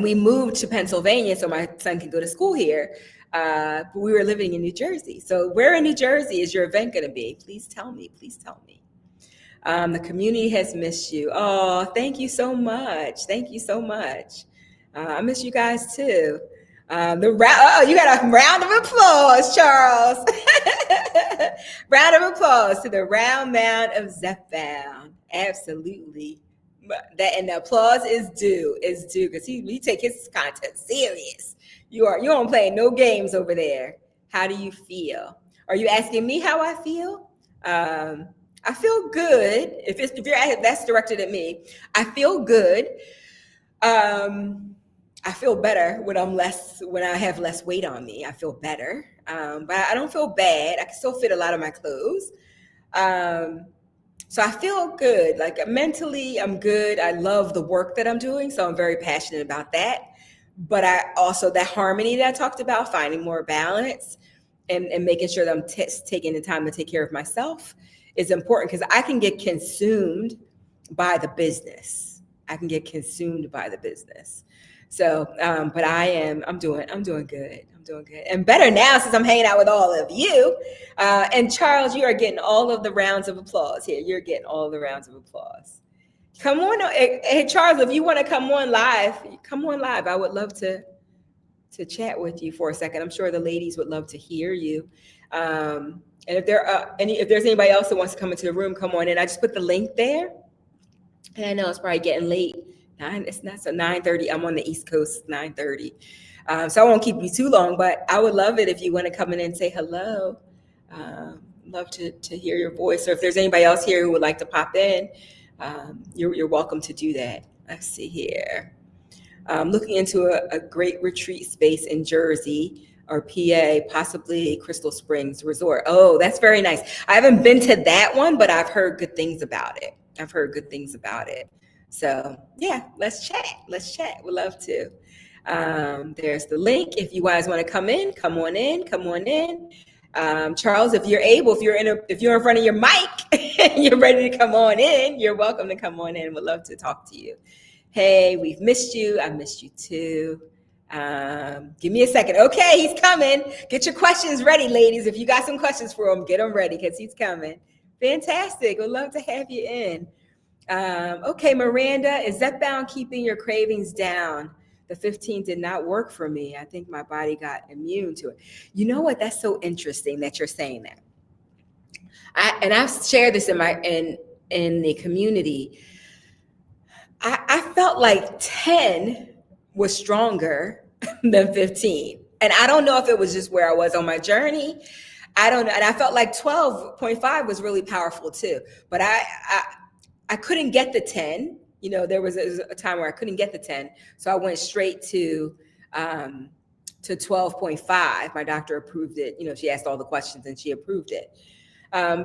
we moved to Pennsylvania so my son can go to school here. But we were living in New Jersey. So where in New Jersey is your event going to be? Please tell me. Please tell me. The community has missed you. Oh, thank you so much. Thank you so much. I miss you guys too. You got a round of applause, Charles. Round of applause to the round mound of Zepbound. Absolutely. And the applause is due because we take his content serious. You don't play no games over there. How do you feel? Are you asking me how I feel? I feel good. If that's directed at me, I feel good. I feel better when I have less weight on me. I feel better, but I don't feel bad. I can still fit a lot of my clothes. So I feel good. Like mentally, I'm good. I love the work that I'm doing, so I'm very passionate about that. But I also, that harmony that I talked about, finding more balance and making sure that I'm taking the time to take care of myself is important, because I can get consumed by the business. So, but I'm doing good. I'm doing good and better now since I'm hanging out with all of you. And Charles, you are getting all of the rounds of applause here. You're getting all the rounds of applause. Come on. Hey, Charles, if you want to come on live. I would love to chat with you for a second. I'm sure the ladies would love to hear you. And if there's anybody else that wants to come into the room, come on in. I just put the link there. And I know it's probably getting late. It's not, so 9:30. I'm on the East Coast, 9:30. So I won't keep you too long, but I would love it if you want to come in and say hello. Love to hear your voice. Or if there's anybody else here who would like to pop in, you're welcome to do that. Let's see here. Looking into a great retreat space in Jersey or PA, possibly Crystal Springs Resort. Oh, that's very nice. I haven't been to that one, but I've heard good things about it. So yeah, let's chat. We'd love to. There's the link. If you guys want to come on in. Charles, if you're able, if you're in front of your mic and you're ready to come on in, you're welcome to come on in. We'd love to talk to you. Hey, we've missed you. I missed you too. Give me a second. Okay, he's coming. Get your questions ready, ladies. If you got some questions for him, get them ready because he's coming. Fantastic. We'd love to have you in. Okay, Miranda, is Zepbound keeping your cravings down? The 15 did not work for me. I think my body got immune to it. You know what? That's so interesting that you're saying that. I've shared this in the community. I felt like 10 was stronger than 15. And I don't know if it was just where I was on my journey. I don't know. And I felt like 12.5 was really powerful too. But I couldn't get the 10. You know, there was a time where I couldn't get the 10. So I went straight to 12.5. My doctor approved it. You know, she asked all the questions and she approved it.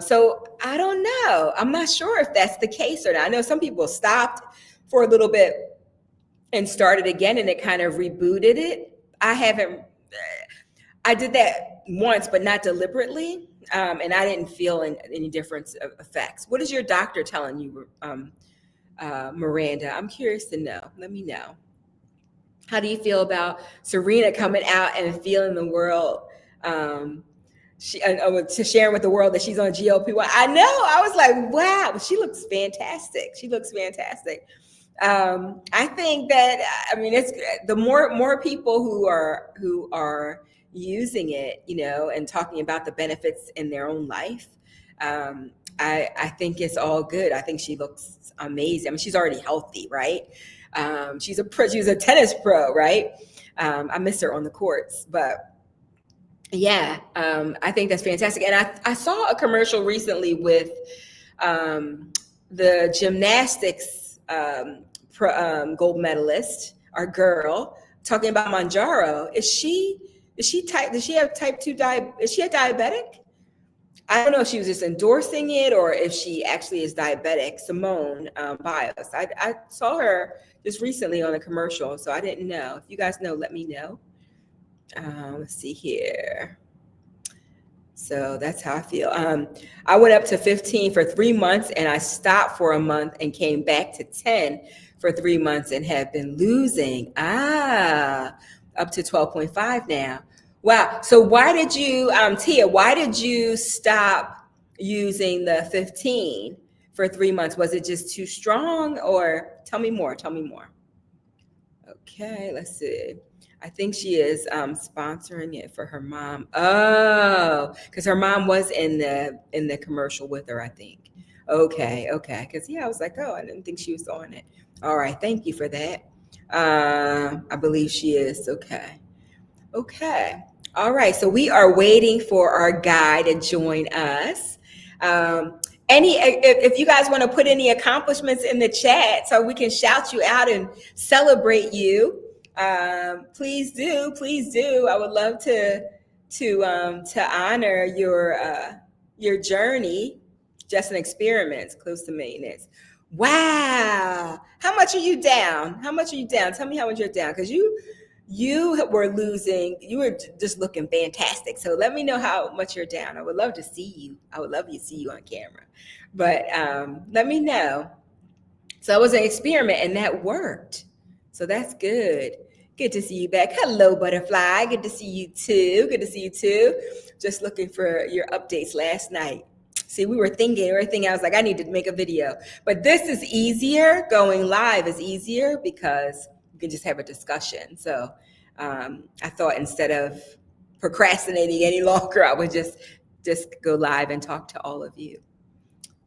So I don't know. I'm not sure if that's the case or not. I know some people stopped for a little bit and started again and it kind of rebooted it. I did that once, but not deliberately. And I didn't feel any difference of effects. What is your doctor telling you, Miranda? I'm curious to know. Let me know. How do you feel about Serena coming out and feeling the world? To sharing with the world that she's on GLP-1. I know. I was like, wow, she looks fantastic. I think that, I mean, it's the more people who are using it, you know, and talking about the benefits in their own life. I think it's all good. I think she looks amazing. I mean, she's already healthy, right? She's a tennis pro, right? I miss her on the courts, but yeah, I think that's fantastic. And I saw a commercial recently with the gymnastics gold medalist, our girl, talking about Manjaro. Is she type? Does she have type 2 diabetes? Is she a diabetic? I don't know if she was just endorsing it or if she actually is diabetic. Simone Biles. I saw her just recently on a commercial, so I didn't know. If you guys know, let me know. Let's see here. So that's how I feel. I went up to 15 for 3 months and I stopped for a month and came back to 10 for 3 months and have been losing. Up to 12.5 now. Wow. So why did you, Tia, why did you stop using the 15 for 3 months? Was it just too strong, or tell me more? Tell me more. Okay, let's see. I think she is sponsoring it for her mom. Oh, because her mom was in the commercial with her, I think. Okay. Because I was like, oh, I didn't think she was on it. All right, thank you for that. I believe she is. Okay. All right. So we are waiting for our guy to join us. If you guys want to put any accomplishments in the chat so we can shout you out and celebrate you, please do. I would love to honor your journey. Just an experiment, close to maintenance. Wow. How much are you down? Tell me how much you're down, because you were losing. You were just looking fantastic. So let me know how much you're down. I would love to see you. I would love to see you on camera. But let me know. So it was an experiment and that worked. So that's good. Good to see you back. Hello, Butterfly. Good to see you too. Just looking for your updates last night. See, we were thinking everything. I was like, I need to make a video. But this is easier. Going live is easier because you can just have a discussion. So I thought instead of procrastinating any longer, I would just go live and talk to all of you.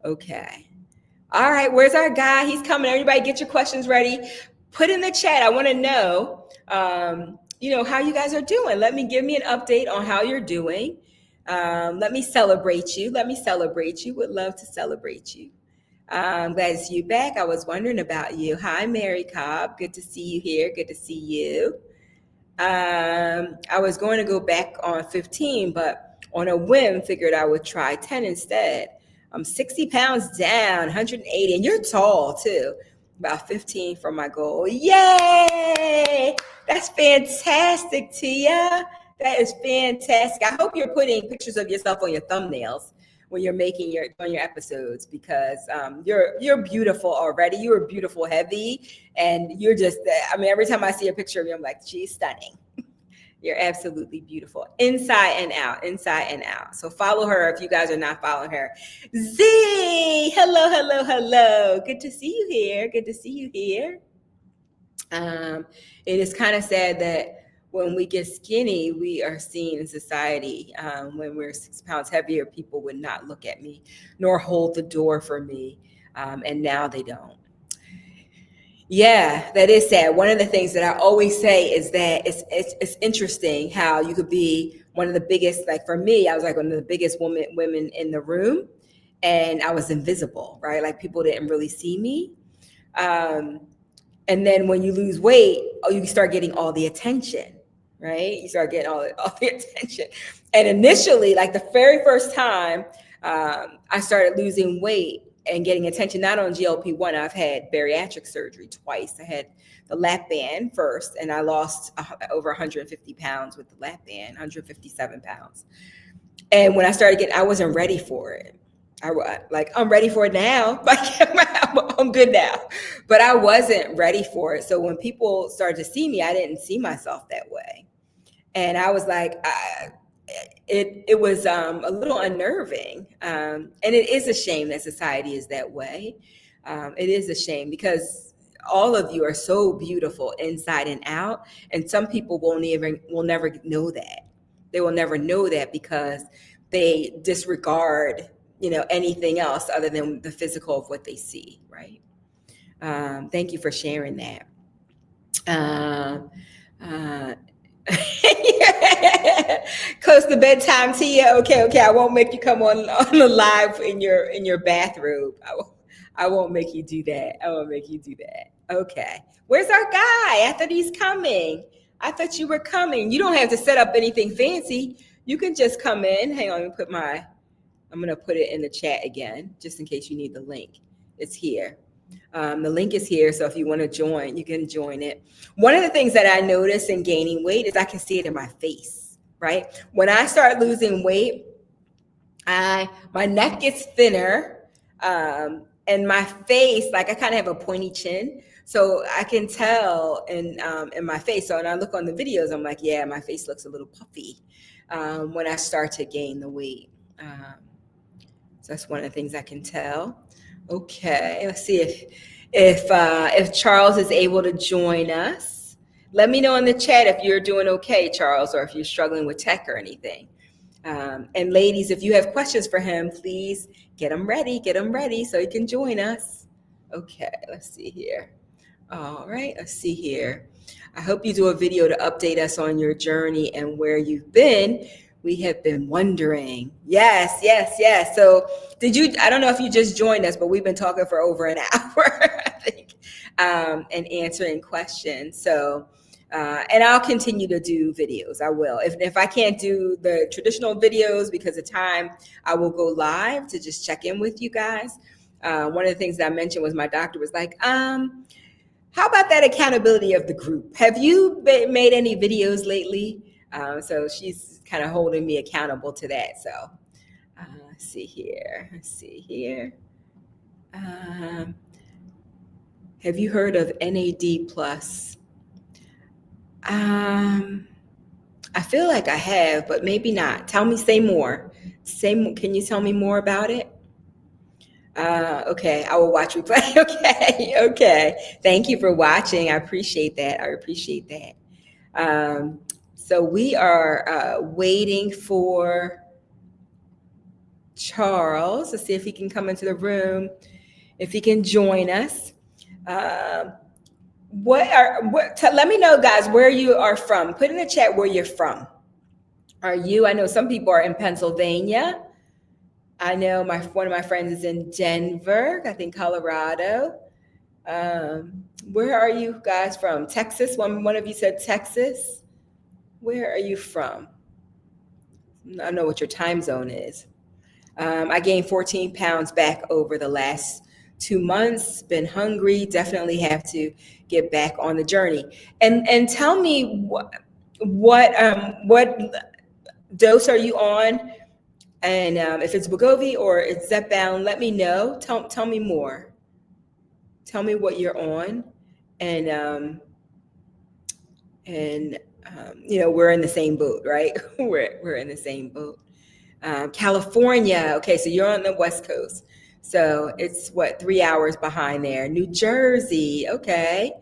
Okay. All right. Where's our guy? He's coming. Everybody get your questions ready. Put in the chat. I want to know, how you guys are doing. Give me an update on how you're doing. Let me celebrate you. Would love to celebrate you. I'm glad to see you back. I was wondering about you. Hi, Mary Cobb. Good to see you here. Good to see you. I was going to go back on 15, but on a whim, figured I would try 10 instead. I'm 60 pounds down, 180, and you're tall too. About 15 from my goal. Yay! That's fantastic, Tia. That is fantastic. I hope you're putting pictures of yourself on your thumbnails when you're doing your episodes, because you're beautiful already. You are beautiful, heavy, and you're just. Every time I see a picture of you, I'm like, she's stunning. You're absolutely beautiful, inside and out. So follow her if you guys are not following her. Z, hello. Good to see you here. It is kind of sad that when we get skinny, we are seen in society. When we're 6 pounds heavier, people would not look at me nor hold the door for me. And now they don't. Yeah, that is sad. One of the things that I always say is that it's interesting how you could be one of the biggest, like for me, I was like one of the biggest women in the room, and I was invisible, right? Like people didn't really see me. And then when you lose weight, you start getting all the attention, right? You start getting all the attention. And initially, like the very first time I started losing weight and getting attention, not on GLP-1, I've had bariatric surgery twice. I had the lap band first, and I lost over 150 pounds with the lap band, 157 pounds. And when I started I wasn't ready for it. I'm ready for it now. Like I'm good now, but I wasn't ready for it. So when people started to see me, I didn't see myself that way. And I was like, it was a little unnerving. And it is a shame that society is that way. It is a shame because all of you are so beautiful inside and out. And some people will never know that. They will never know that because they disregard, anything else other than the physical of what they see, right? Thank you for sharing that. Close to bedtime, Tia. Okay. I won't make you come on the live in your bathrobe. I won't make you do that. I won't make you do that. Okay. Where's our guy? I thought he's coming. I thought you were coming. You don't have to set up anything fancy. You can just come in. Hang on, I'm going to put it in the chat again, just in case you need the link. It's here. The link is here. So if you want to join, you can join it. One of the things that I notice in gaining weight is I can see it in my face, right? When I start losing weight, my neck gets thinner, and my face, like I kind of have a pointy chin. So I can tell in my face. So when I look on the videos, I'm like, yeah, my face looks a little puffy when I start to gain the weight. So that's one of the things I can tell. Okay, let's see if Charles is able to join us. Let me know in the chat if you're doing okay, Charles, or if you're struggling with tech or anything. And ladies, if you have questions for him, please get them ready so he can join us. Okay, let's see here. All right, let's see here. I hope you do a video to update us on your journey and where you've been. We have been wondering. Yes. So I don't know if you just joined us, but we've been talking for over an hour, I think, and answering questions. So, and I'll continue to do videos. I will. If I can't do the traditional videos because of time, I will go live to just check in with you guys. One of the things that I mentioned was my doctor was like, how about that accountability of the group? Have you made any videos lately? So she's kind of holding me accountable to that. So let's see here. Have you heard of NAD plus? I feel like I have, but maybe not. Say more. Can you tell me more about it? Okay, I will watch replay. Okay. Thank you for watching. I appreciate that. So we are waiting for Charles to see if he can come into the room, if he can join us. Let me know, guys, where you are from. Put in the chat where you're from. I know some people are in Pennsylvania. I know one of my friends is in Denver, I think Colorado. Where are you guys from? Texas? One of you said Texas. Where are you from? I don't know what your time zone is. I gained 14 pounds back over the last 2 months. Been hungry. Definitely have to get back on the journey. And tell me what dose are you on? And if it's Wegovy or it's Zepbound, let me know. Tell me more. Tell me what you're on, and we're in the same boat, right? we're in the same boat. California. Okay, so you're on the West Coast. So it's 3 hours behind there. New Jersey. Okay.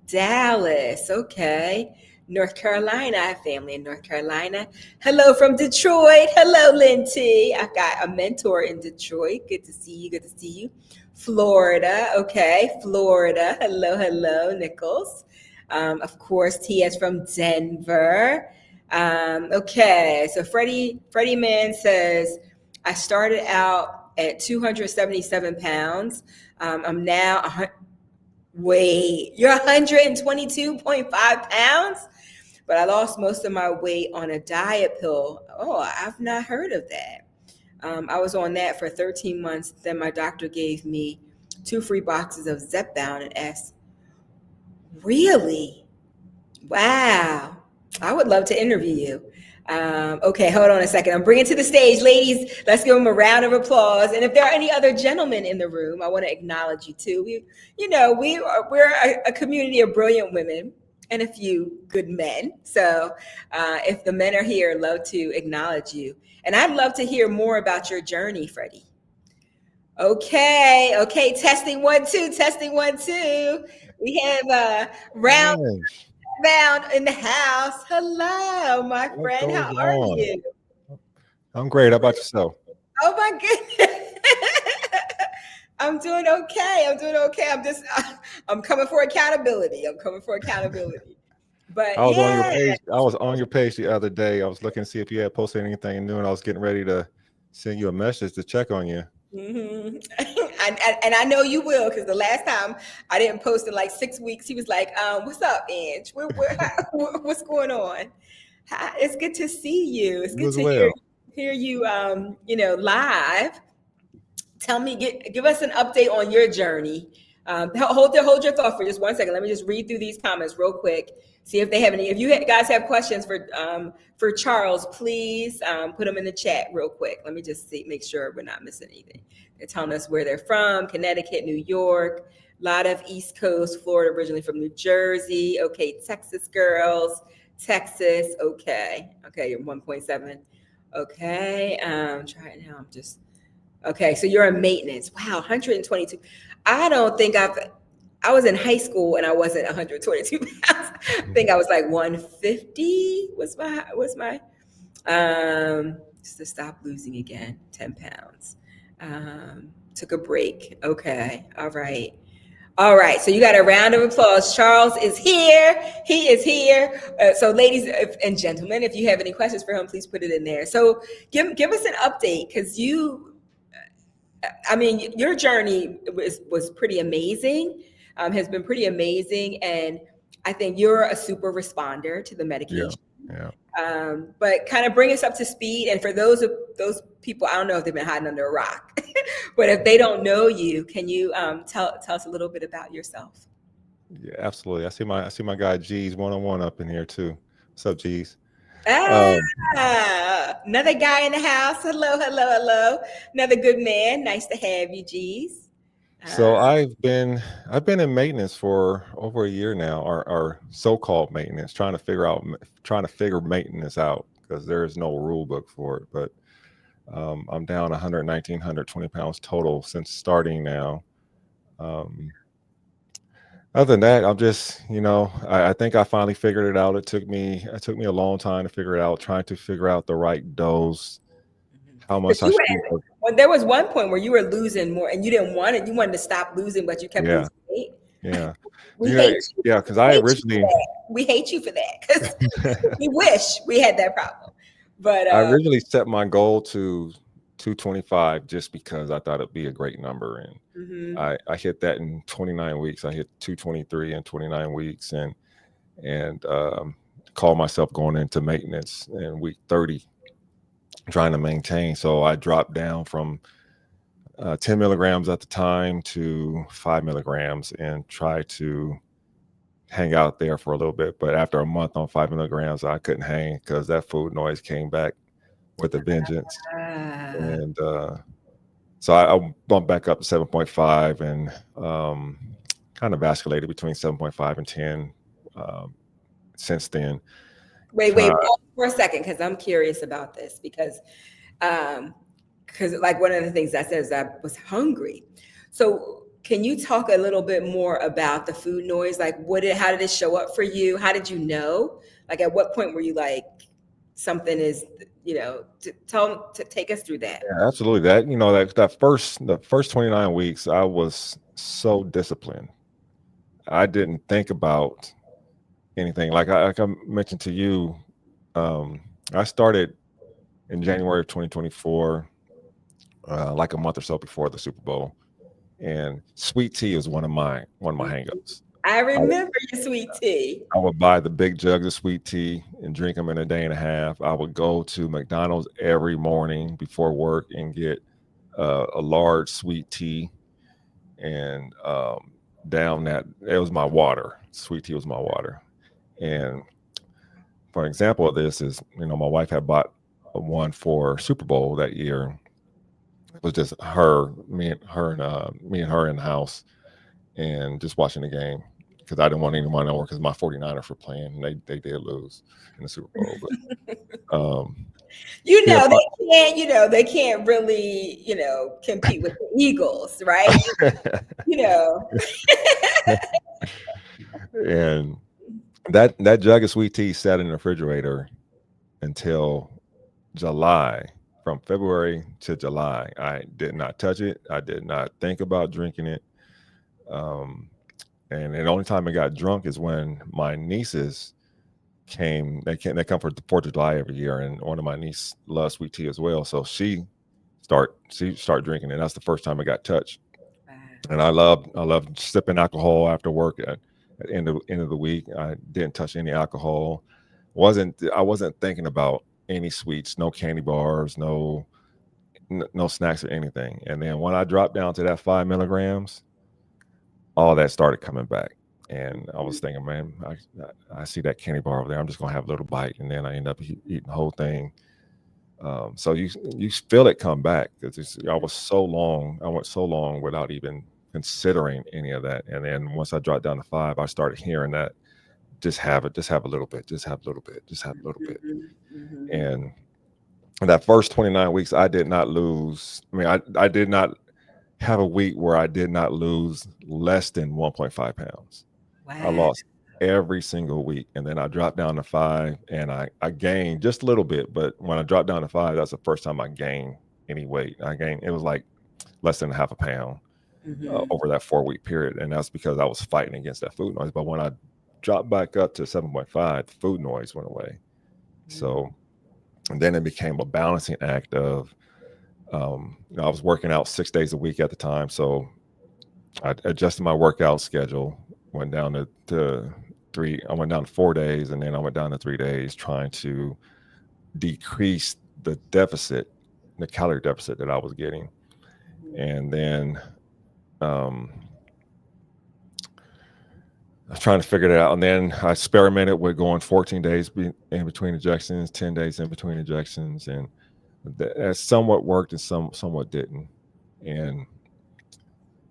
Dallas. Okay. North Carolina. I have family in North Carolina. Hello from Detroit. Hello, Linty. I've got a mentor in Detroit. Good to see you. Florida. Okay. Florida. Hello, Nichols. Of course, TS from Denver. Okay. So Freddie Man says, I started out at 277 pounds. I'm now you're 122.5 pounds? But I lost most of my weight on a diet pill. Oh, I've not heard of that. I was on that for 13 months. Then my doctor gave me 2 free boxes of Zebound and asked, really? Wow. I would love to interview you. Okay, hold on a second. I'm bringing to the stage, ladies. Let's give them a round of applause. And if there are any other gentlemen in the room, I want to acknowledge you too. We're a community of brilliant women and a few good men. So if the men are here, I'd love to acknowledge you. And I'd love to hear more about your journey, Freddie. Okay. Testing 1 2. We have round. Mound in the house. Hello, my friend. How are you? I'm great. How about yourself? Oh my goodness. I'm doing okay. I'm coming for accountability. But I was on your page the other day. I was looking to see if you had posted anything new, and I was getting ready to send you a message to check on you. Hmm. And I know you will, because the last time I didn't post in like 6 weeks, he was like, "What's up, Ange? What's going on? Hi, it's good to see you. It's You good as to well. hear you. Live. Tell me, give us an update on your journey. Hold your thought for just 1 second. Let me just read through these comments real quick. See if they have any. If you guys have questions for Charles, please put them in the chat real quick. Let me just make sure we're not missing anything. They're telling us where they're from: Connecticut, New York, a lot of East Coast, Florida, originally from New Jersey. Okay, Texas girls, Texas. Okay, you're 1.7. Okay, try it now. I'm just Okay, so you're in maintenance. Wow, 122. I don't think I was in high school and I wasn't 122 pounds. I think I was like 150 was my just to stop losing again, 10 pounds. Took a break. Okay. All right. All right, so you got a round of applause. Charles is here. He is here. So, ladies and gentlemen, if you have any questions for him, please put it in there. So, give us an update, because your journey was pretty amazing, has been pretty amazing. And I think you're a super responder to the Yeah. medication. Yeah. But kind of bring us up to speed. And for those people, I don't know if they've been hiding under a rock, but if they don't know you, can you tell us a little bit about yourself? Yeah, absolutely. I see my guy G's 101 up in here too. What's up, G's? Um, Another guy in the house. Hello, hello, hello. Another good man. Nice to have you, G's. so Uh, I've been in maintenance for over a year now, or so-called maintenance, trying to figure maintenance out, because there is no rule book for it. But I'm down 119, 120 pounds total since starting now. Um, Other than that, I'm just, I think I finally figured it out. It took me a long time to figure it out, trying to figure out the right dose, how Because much I should. there was one point where you were losing more and you didn't want it. You wanted to stop losing, but you kept Yeah, losing weight. yeah, We hate you. yeah, because We I hate you for originally, that. We hate you for that, because we wish we had that problem. But I originally set my goal to 225 just because I thought it'd be a great number, and mhm. I hit that in 29 weeks. I hit 223 in 29 weeks, and called myself going into maintenance in week 30, trying to maintain. So I dropped down from 10 milligrams at the time to 5 milligrams, and try to hang out there for a little bit. But after a month on 5 milligrams, I couldn't hang because that food noise came back with a vengeance. Ah. And so I bumped back up to 7.5, and kind of vasculated between 7.5 and 10 since then. Wait, pause for a second, because I'm curious about this. Um, because like one of the things I said is I was hungry. So can you talk a little bit more about the food noise? Like how did it show up for you? How did you know? Like at what point were you like something is, to take us through that? Yeah, absolutely. The first 29 weeks, I was so disciplined. I didn't think about anything. Like I mentioned to you, um, I started in January of 2024, like a month or so before the Super Bowl. And sweet tea is one of my hangups. I I would, remember your sweet tea. I would buy the big jugs of sweet tea and drink them in a day and a half. I would go to McDonald's every morning before work and get a large sweet tea, and down that it was my water. Sweet tea was my water. And for an example of this is, my wife had bought one for Super Bowl that year. It was just me and her in the house, and just watching the game, because I didn't want anyone over, because my 49ers were playing, and they did lose in the Super Bowl. But yeah, They can't really, compete with the Eagles, right? You know. and that jug of sweet tea sat in the refrigerator until July. From February to July, I did not touch it. I did not think about drinking it. Um, and the only time I got drunk is when my nieces came. They come for the 4th of July every year, and one of my nieces loves sweet tea as well. So she start drinking, and that's the first time I got touched. Wow. And I love sipping alcohol after work at end of the week. I didn't touch any alcohol. I wasn't thinking about any sweets, no candy bars, no snacks or anything. And then when I dropped down to that 5 milligrams, all that started coming back. And I was thinking, man, I see that candy bar over there. I'm just gonna have a little bite, and then I end up eating the whole thing. So you feel it come back because I went so long without even considering any of that. And then once I dropped down to 5, I started hearing that just have a little bit, just have a little bit, just have a little bit. Mhm, mhm. And that first 29 weeks, I did not lose. I mean, I did not have a week where I did not lose less than 1.5 pounds. I Wow. lost every single week. And then I dropped down to 5, and I gained just a little bit. But when I dropped down to 5, that's the first time I gained any weight. It was like less than half a pound Mhm, over that 4 week period. And that's because I was fighting against that food noise. But when I dropped back up to 7.5, the food noise went away. mhm, So, and then it became a balancing act of, I was working out 6 days a week at the time. So I adjusted my workout schedule, went down to I went down to 4 days, and then I went down to 3 days, trying to decrease the deficit, the calorie deficit that I was getting. mhm, And then um, I was trying to figure that out. And then I experimented with going 14 days in between injections, 10 days in between injections. And that somewhat worked and somewhat didn't. And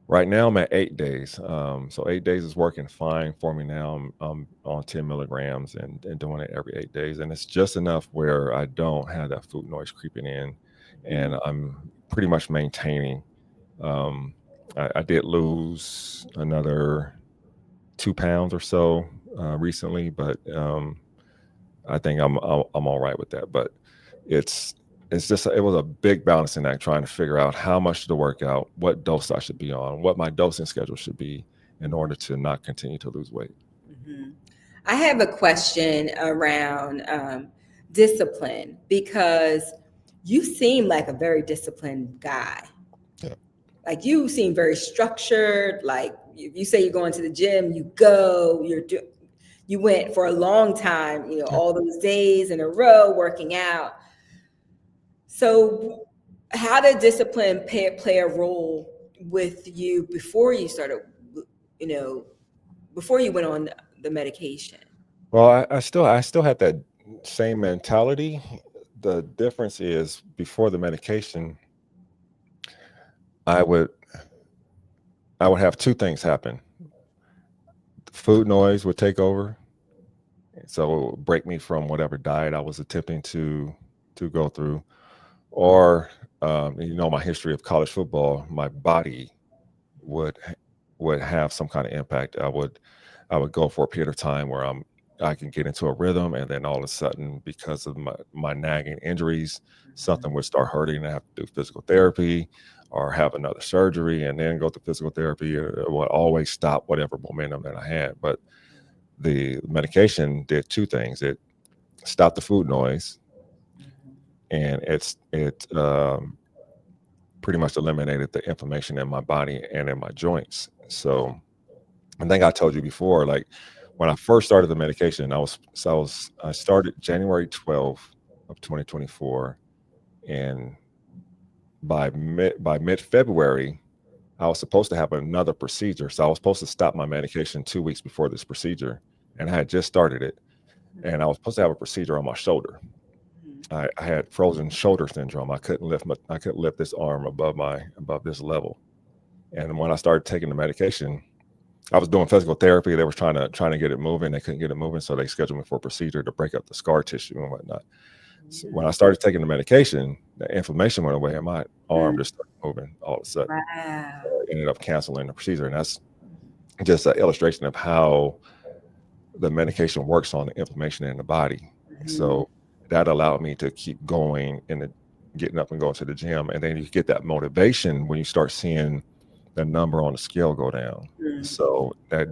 right now I'm at 8 days. So 8 days is working fine for me now. I'm on 10 milligrams and doing it every 8 days. And it's just enough where I don't have that food noise creeping in. And mhm, I'm pretty much maintaining. Um, I did lose another 2 pounds or so recently, but I think I'm all right with that. But it's it was a big balancing act trying to figure out how much to work out, what dose I should be on, what my dosing schedule should be in mhm, order to not continue to lose weight. mhm. I have a question around discipline because you seem like a very disciplined guy. Yeah. Like you seem very structured. Like you say you're going to the gym, you go, you went for a long time, Yeah. all those days in a row working out. So, how did discipline play a role with you before you started, you know, before you went on the medication? Well, I still had that same mentality. The difference is before the medication, I would I would have two things happen. Food noise would take over, so it would break me from whatever diet I was attempting to go through. Or my history of college football, my body would would have some kind of impact. I would go for a period of time where I can get into a rhythm, and then all of a sudden, because of my nagging injuries, something would start hurting, and I have to do physical therapy or have another surgery and then go to physical therapy. It would always stop whatever momentum that I had. But the medication did two things. It stopped the food noise, and it pretty much eliminated the inflammation in my body and in my joints. So I think I told you before, like when I first started the medication, I started January 12th of 2024, and by mid February, I was supposed to have another procedure. So I was supposed to stop my medication 2 weeks before this procedure, and I had just started it, and I was supposed to have a procedure on my shoulder. I had frozen shoulder syndrome. I couldn't lift this arm above this level. And when I started taking the medication, I was doing physical therapy. They were trying to get it moving. They couldn't get it moving, so they scheduled me for a procedure to break up the scar tissue and whatnot. So when I started taking the medication, the inflammation went away, and my arm just started moving all of a sudden. Wow. So I ended up canceling the procedure, and that's just an illustration of how the medication works on the inflammation in the body. Mhm, So that allowed me to keep going and getting up and going to the gym. And then you get that motivation when you start seeing the number on the scale go down. mhm, So that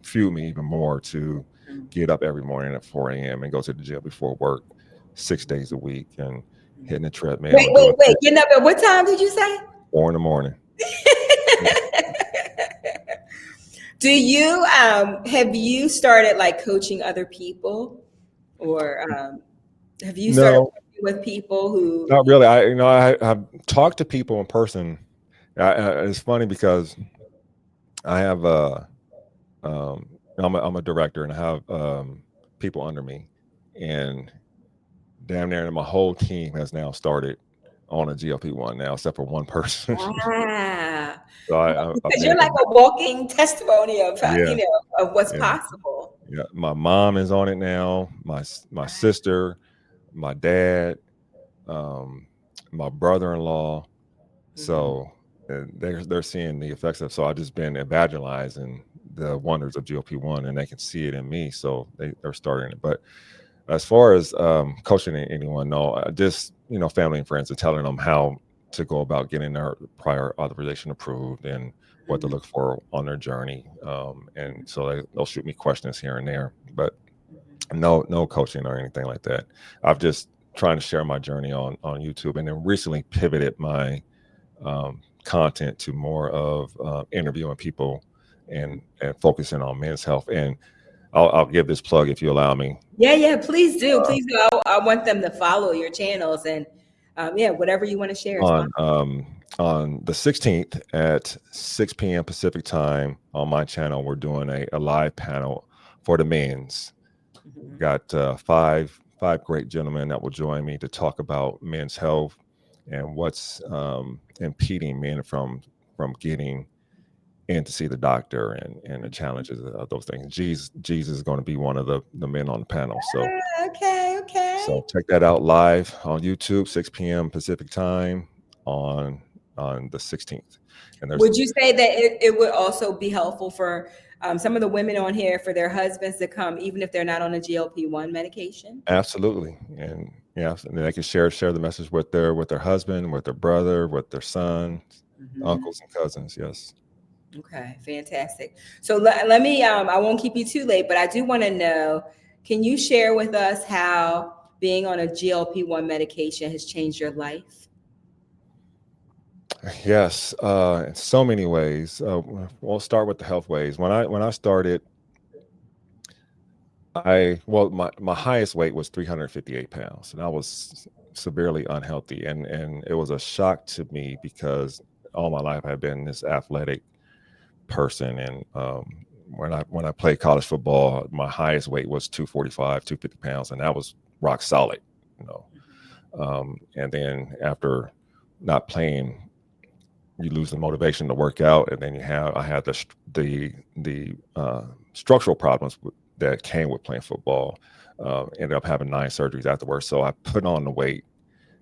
fueled me even more to mhm, get up every morning at 4 a.m. and go to the gym before work 6 days a week. And hitting the treadmill, Wait, wait, doing wait. things. Getting up at what time did you say? 4 in the morning. Do you have you started like coaching other people, or have you started No, working with people who? not really. I've talked to people in person. It's funny because I have I'm a director and I have people under me, and damn near my whole team has now started on a GLP-1 now, except for one person. Ah, So I've because you're made like them. a walking testimony of Yeah, of what's yeah, possible. yeah. My mom is on it now. My sister, my dad, um, my brother-in-law. Mhm. So they're seeing the effects of. So I just been evangelizing the wonders of GLP-1, and they can see it in me. So they're starting it. But as far as coaching anyone, no, just family and friends, and telling them how to go about getting their prior authorization approved and what to Mhm. look for on their journey. And so they'll shoot me questions here and there, but no coaching or anything like that. I've just trying to share my journey on YouTube, and then recently pivoted my content to more of interviewing people and focusing on men's health. And I'll give this plug if you allow me. Yeah, yeah. Please do, please do. I want them to follow your channels, and yeah, whatever you want to share is fine. On the 16th at 6 p.m. Pacific time on my channel, we're doing a live panel for the men's. We've Mhm. got five great gentlemen that will join me to talk about men's health and what's impeding men from getting in to see the doctor and the challenges of those things. Jesus is going to be one of the men on the panel. So Okay, okay. so check that out live on YouTube, 6 p.m. Pacific time on the 16th. And there's Would you say that it would also be helpful for some of the women on here for their husbands to come, even if they're not on a GLP-1 medication? absolutely, and yeah, and they can share the message with their husband, with their brother, with their son, Mhm. uncles and cousins. Yes. Okay, fantastic. So let me, I won't keep you too late, but I do want to know, can you share with us how being on a GLP-1 medication has changed your life? Yes, in so many ways. We'll start with the health ways. When I started, my highest weight was 358 pounds, and I was severely unhealthy, and it was a shock to me because all my life I've been this athletic person, and when I played college football, my highest weight was 245, 250 pounds, and that was rock solid, you know. And then after not playing, you lose the motivation to work out, and then I had the structural problems that came with playing football. Ended up having 9 surgeries afterwards, so I put on the weight.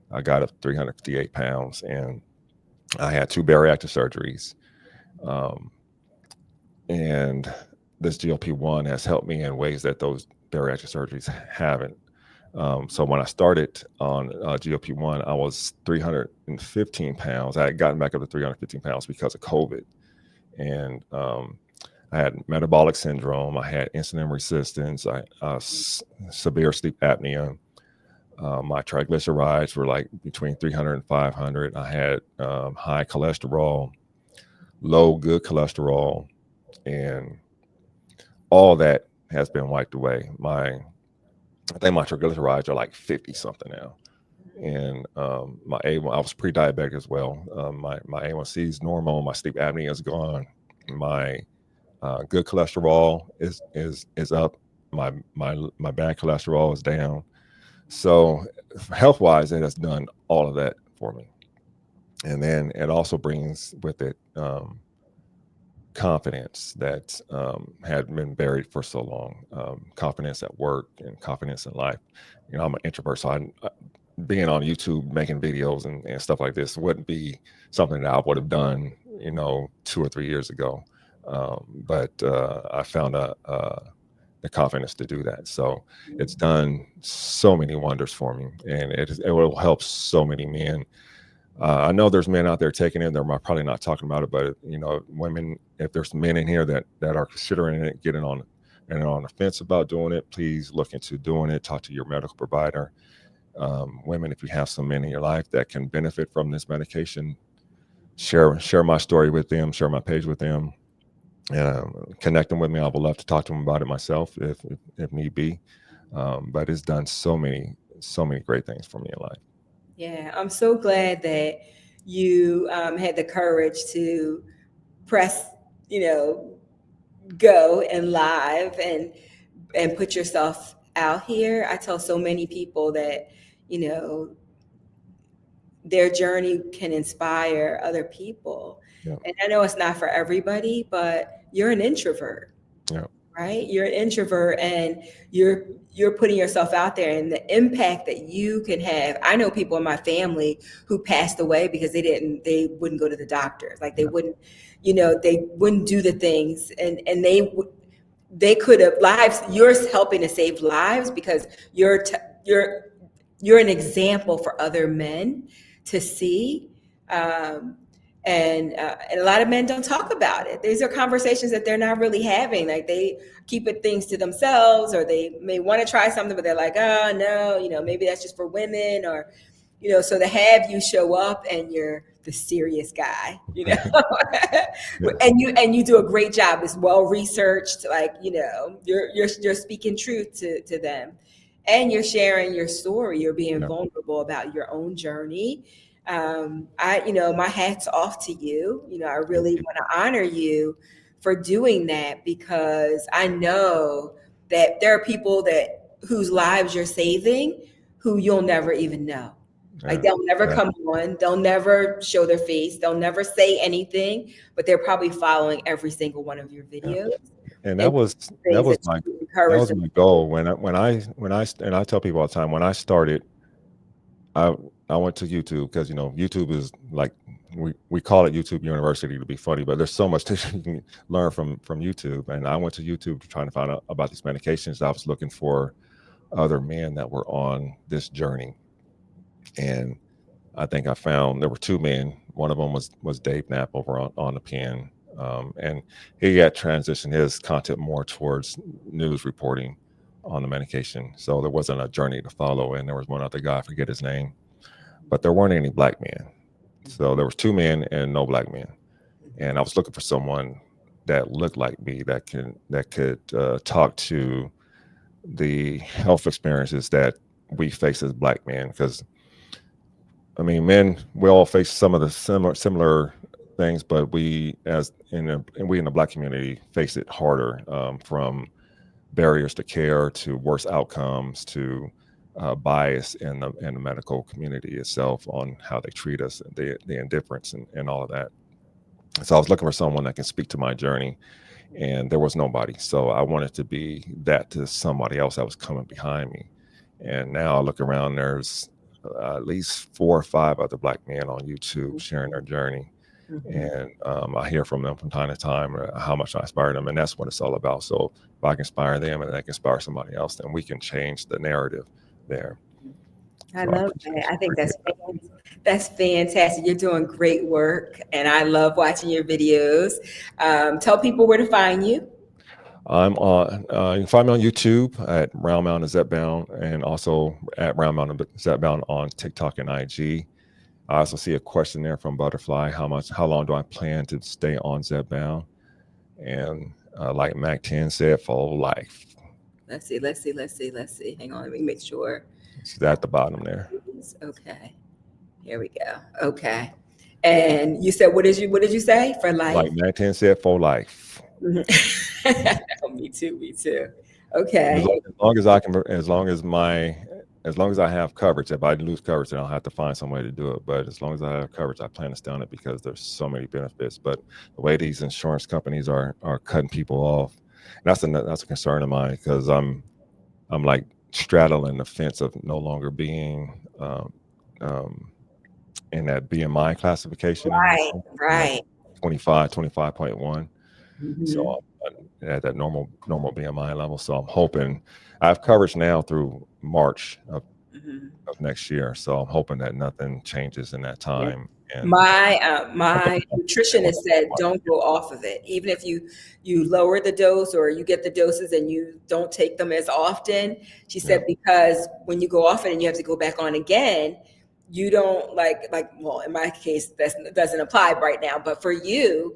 I got up 358 pounds, and I had 2 bariatric surgeries. Um, and this GLP-1 has helped me in ways that those bariatric surgeries haven't. So when I started on GLP-1, I was 315 pounds. I had gotten back up to 315 pounds because of COVID. And I had metabolic syndrome. I had insulin resistance. Severe sleep apnea. My triglycerides were like between 300 and 500. I had high cholesterol, low good cholesterol, and all that has been wiped away. I think my triglycerides are like 50 something now. And my A1, I was pre-diabetic as well. My A1C is normal. My sleep apnea is gone. My good cholesterol is up. My bad cholesterol is down. So health wise, it has done all of that for me. And then it also brings with it confidence that had been buried for so long. Confidence at work and confidence in life. I'm an introvert, so being on YouTube making videos and stuff like this wouldn't be something that I would have done, 2 or 3 years ago. But I found the confidence to do that. So it's done so many wonders for me, and it will help so many men. I know there's men out there taking it. They're probably not talking about it, but women, if there's men in here that are considering it, getting on the fence about doing it, please look into doing it. Talk to your medical provider. women, if you have some men in your life that can benefit from this medication, share my story with them, share my page with them, connect them with me. I would love to talk to them about it myself if need be. But it's done so many great things for me in life. Yeah, I'm so glad that you had the courage to press, you know, go and live and put yourself out here. I tell so many people that, you know, their journey can inspire other people. Yeah, And I know it's not for everybody, but you're an introvert, yeah, right? You're an introvert and you're putting yourself out there, and the impact that you can have. I know people in my family who passed away because they wouldn't go to the doctors. Like they yeah, wouldn't, you know, they wouldn't do the things, and they could have lives. You're helping to save lives because you're you're an example for other men to see. Um, and a lot of men don't talk about it. These are conversations that they're not really having. Like they keep it things to themselves, or they may want to try something, but they're like, oh no, you know, maybe that's just for women, or you know. So to have you show up and you're the serious guy, you know, yes, and you do a great job. It's well researched. Like you know, you're speaking truth to them, and you're sharing your story. You're being yeah, vulnerable about your own journey. I, you know, my hat's off to you. You know, I thank really you. want to honor you for doing that, because I know that there are people that whose lives you're saving who you'll never even know. Like Yeah, they'll never that, come on, they'll never show their face, they'll never say anything, but they're probably following every single one of your yeah. videos And and that things was that my you encourage them. goal and I tell people all the time when I started, I I went to YouTube because YouTube is like we call it YouTube University to be funny, but there's so much that you can learn from YouTube. And I went to YouTube to try to find out about these medications. I was looking for other men that were on this journey, and I think I found there were two men. One of them was Dave Knapp over on the pen, and he had transitioned his content more towards news reporting on the medication. So there wasn't a journey to follow. And there was one other guy, I forget his name, but there weren't any black men. So there was two men and no black men. And I was looking for someone that looked like me that could talk to the health experiences that we face as black men, because I mean, men, we all face some of the similar things, but we in the black community face it harder, from barriers to care to worse outcomes to bias in the medical community itself on how they treat us, and the indifference and all of that. So I was looking for someone that can speak to my journey, and there was nobody. So I wanted to be that to somebody else that was coming behind me. And now I look around, there's at least four or five other black men on YouTube sharing their journey. Mhm. And I hear from them from time to time how much I inspire them. And that's what it's all about. So if I can inspire them and I can inspire somebody else, then we can change the narrative there. I So I love appreciate that. I think appreciate that. that's fantastic. You're doing great work, and I love watching your videos. Tell people where to find you. You can find me on YouTube at Mound of Zepbound, and also at Mound of Zepbound on TikTok and IG. I also see a question there from Butterfly. How long do I plan to stay on Zepbound? And like Mac 10 said, for life. Let's see. Hang on, let me make sure. She's at the bottom there. Okay, here we go. Okay, and you said what did you say for Like life? Mac 10 said, for life. Mhm. Oh, me too. Me too. And Okay. as long as I can, as long as I have coverage. If I lose coverage, then I'll have to find some way to do it. But as long as I have coverage, I plan to stay on it because there's so many benefits. But the way these insurance companies are cutting people off, that's a concern of mine, because I'm like straddling the fence of no longer being um, in that BMI classification Right. anymore. I'm like Right. 25.1. So Mhm. I'm at that normal BMI level. So I'm hoping I have coverage now through March Mhm. of next year. So I'm hoping that nothing changes in that Yeah. time. And My nutritionist said don't go off of it, even if you lower the dose or you get the doses and you don't take them as often. She yeah, said because when you go off it and you have to go back on again, you don't like well, in my case that doesn't apply right now, but for you,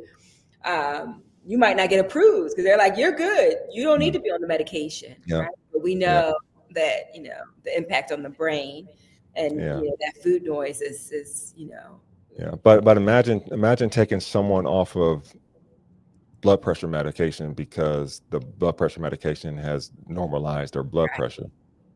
you might not get approved because they're like, you're good, you don't need yeah, to be on the medication, yeah, right? But we yeah, know that the impact on the brain and yeah. that food noise is Yeah, but imagine taking someone off of blood pressure medication because the blood pressure medication has normalized their blood right, pressure.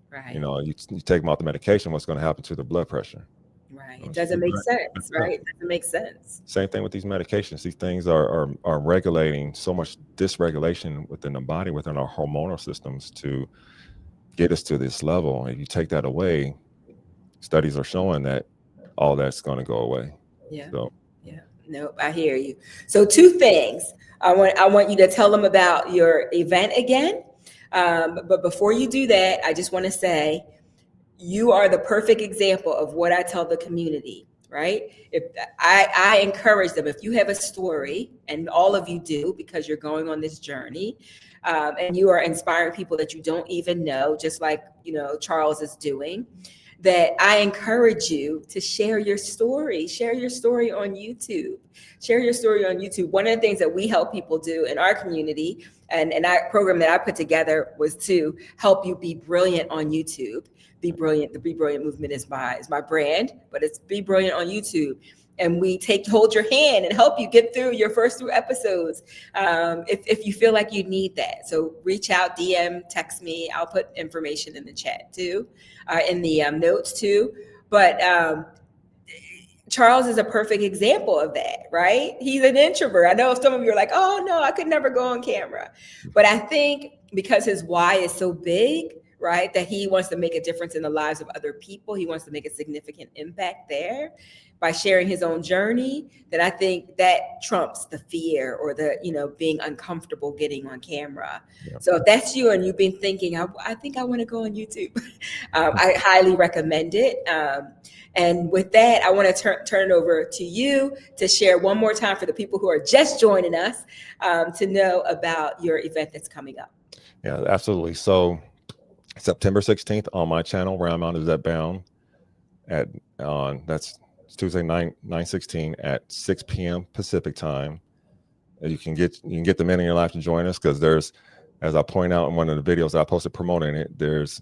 right, You take them off the medication, what's going to happen to the blood pressure? right. It It's doesn't make back sense, up. right? It doesn't make sense. Same thing with these medications. These things are regulating so much dysregulation within the body, within our hormonal systems to get us to this level. If you take that away, studies are showing that all that's going to go away. Yeah, So yeah. Nope, I hear you. So two things. I want you to tell them about your event again. But before you do that, I just want to say you are the perfect example of what I tell the community, right? If I encourage them, if you have a story, and all of you do because you're going on this journey, and you are inspiring people that you don't even know, just like Charles is doing, that I encourage you to share your story. Share your story on YouTube. Share your story on YouTube. One of the things that we help people do in our community, and our program that I put together was to help you be brilliant on YouTube. Be Brilliant. The Be Brilliant movement is my brand, but it's Be Brilliant on YouTube. And we hold your hand and help you get through your first few episodes, if you feel like you need that. So reach out, DM, text me. I'll put information in the chat too, in the notes too. But Charles is a perfect example of that, right? He's an introvert. I know some of you are like, oh no, I could never go on camera. But I think because his why is so big, right, that he wants to make a difference in the lives of other people, he wants to make a significant impact there by sharing his own journey, that I think that trumps the fear or the, being uncomfortable getting on camera. yeah, So if that's you and you've been thinking, I think I want to go on YouTube, I highly recommend it. And with that, I want to turn it over to you to share one more time for the people who are just joining us, to know about your event that's coming up. yeah, absolutely. So September 16th on my channel, Mound of Zepbound, at on that's Tuesday 9/16 at 6 p.m. Pacific time. You can get the men in your life to join us because there's, as I point out in one of the videos I posted promoting it, it's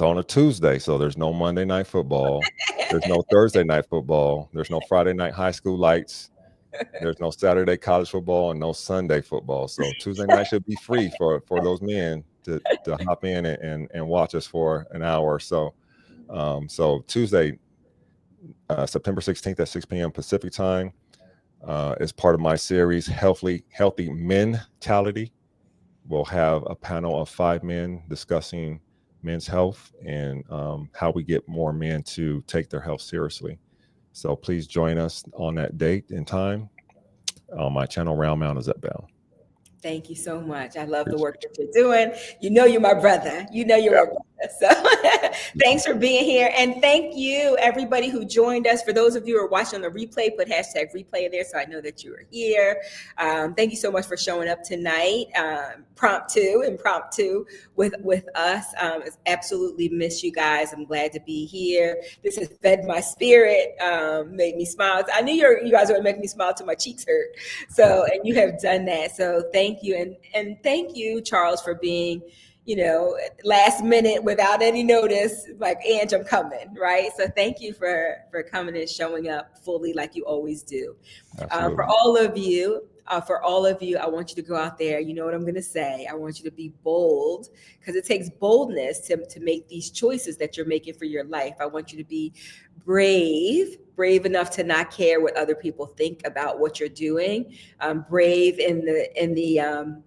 on a Tuesday, so there's no Monday night football, there's no Thursday night football, there's no Friday night high school lights, there's no Saturday college football, and no Sunday football. So Tuesday night should be free for those men to hop in and watch us for an hour or so. So Tuesday, September 16th at 6 p.m. Pacific time, is part of my series, Healthy Mentality. We'll have a panel of 5 men discussing men's health and how we get more men to take their health seriously. So please join us on that date and time on my channel, Mound of Zepbound. Thank you so much. I love the work Appreciate that you're doing. You're my brother. You're you. my brother. So thanks for being here. And thank you, everybody who joined us. For those of you who are watching on the replay, put hashtag replay there so I know that you are here. Thank you so much for showing up tonight, impromptu with us. It's absolutely miss you guys. I'm glad to be here. This has fed my spirit, made me smile. I knew you guys were going to make me smile till my cheeks hurt. So, and you have done that. So thank you. And thank you, Charles, for being, last minute without any notice, like, Ange, I'm coming, right? So thank you for coming and showing up fully like you always do. For Absolutely. all of you, I want you to go out there. You know what I'm going to say. I want you to be bold because it takes boldness to make these choices that you're making for your life. I want you to be brave enough to not care what other people think about what you're doing. Brave in the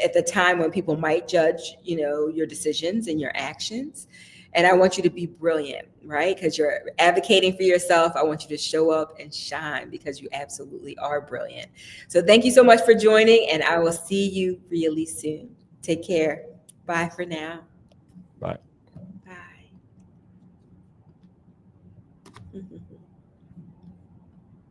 at the time when people might judge, your decisions and your actions. And I want you to be brilliant, right? Because you're advocating for yourself. I want you to show up and shine because you absolutely are brilliant. So thank you so much for joining, and I will see you really soon. Take care. Bye for now. Bye. Bye.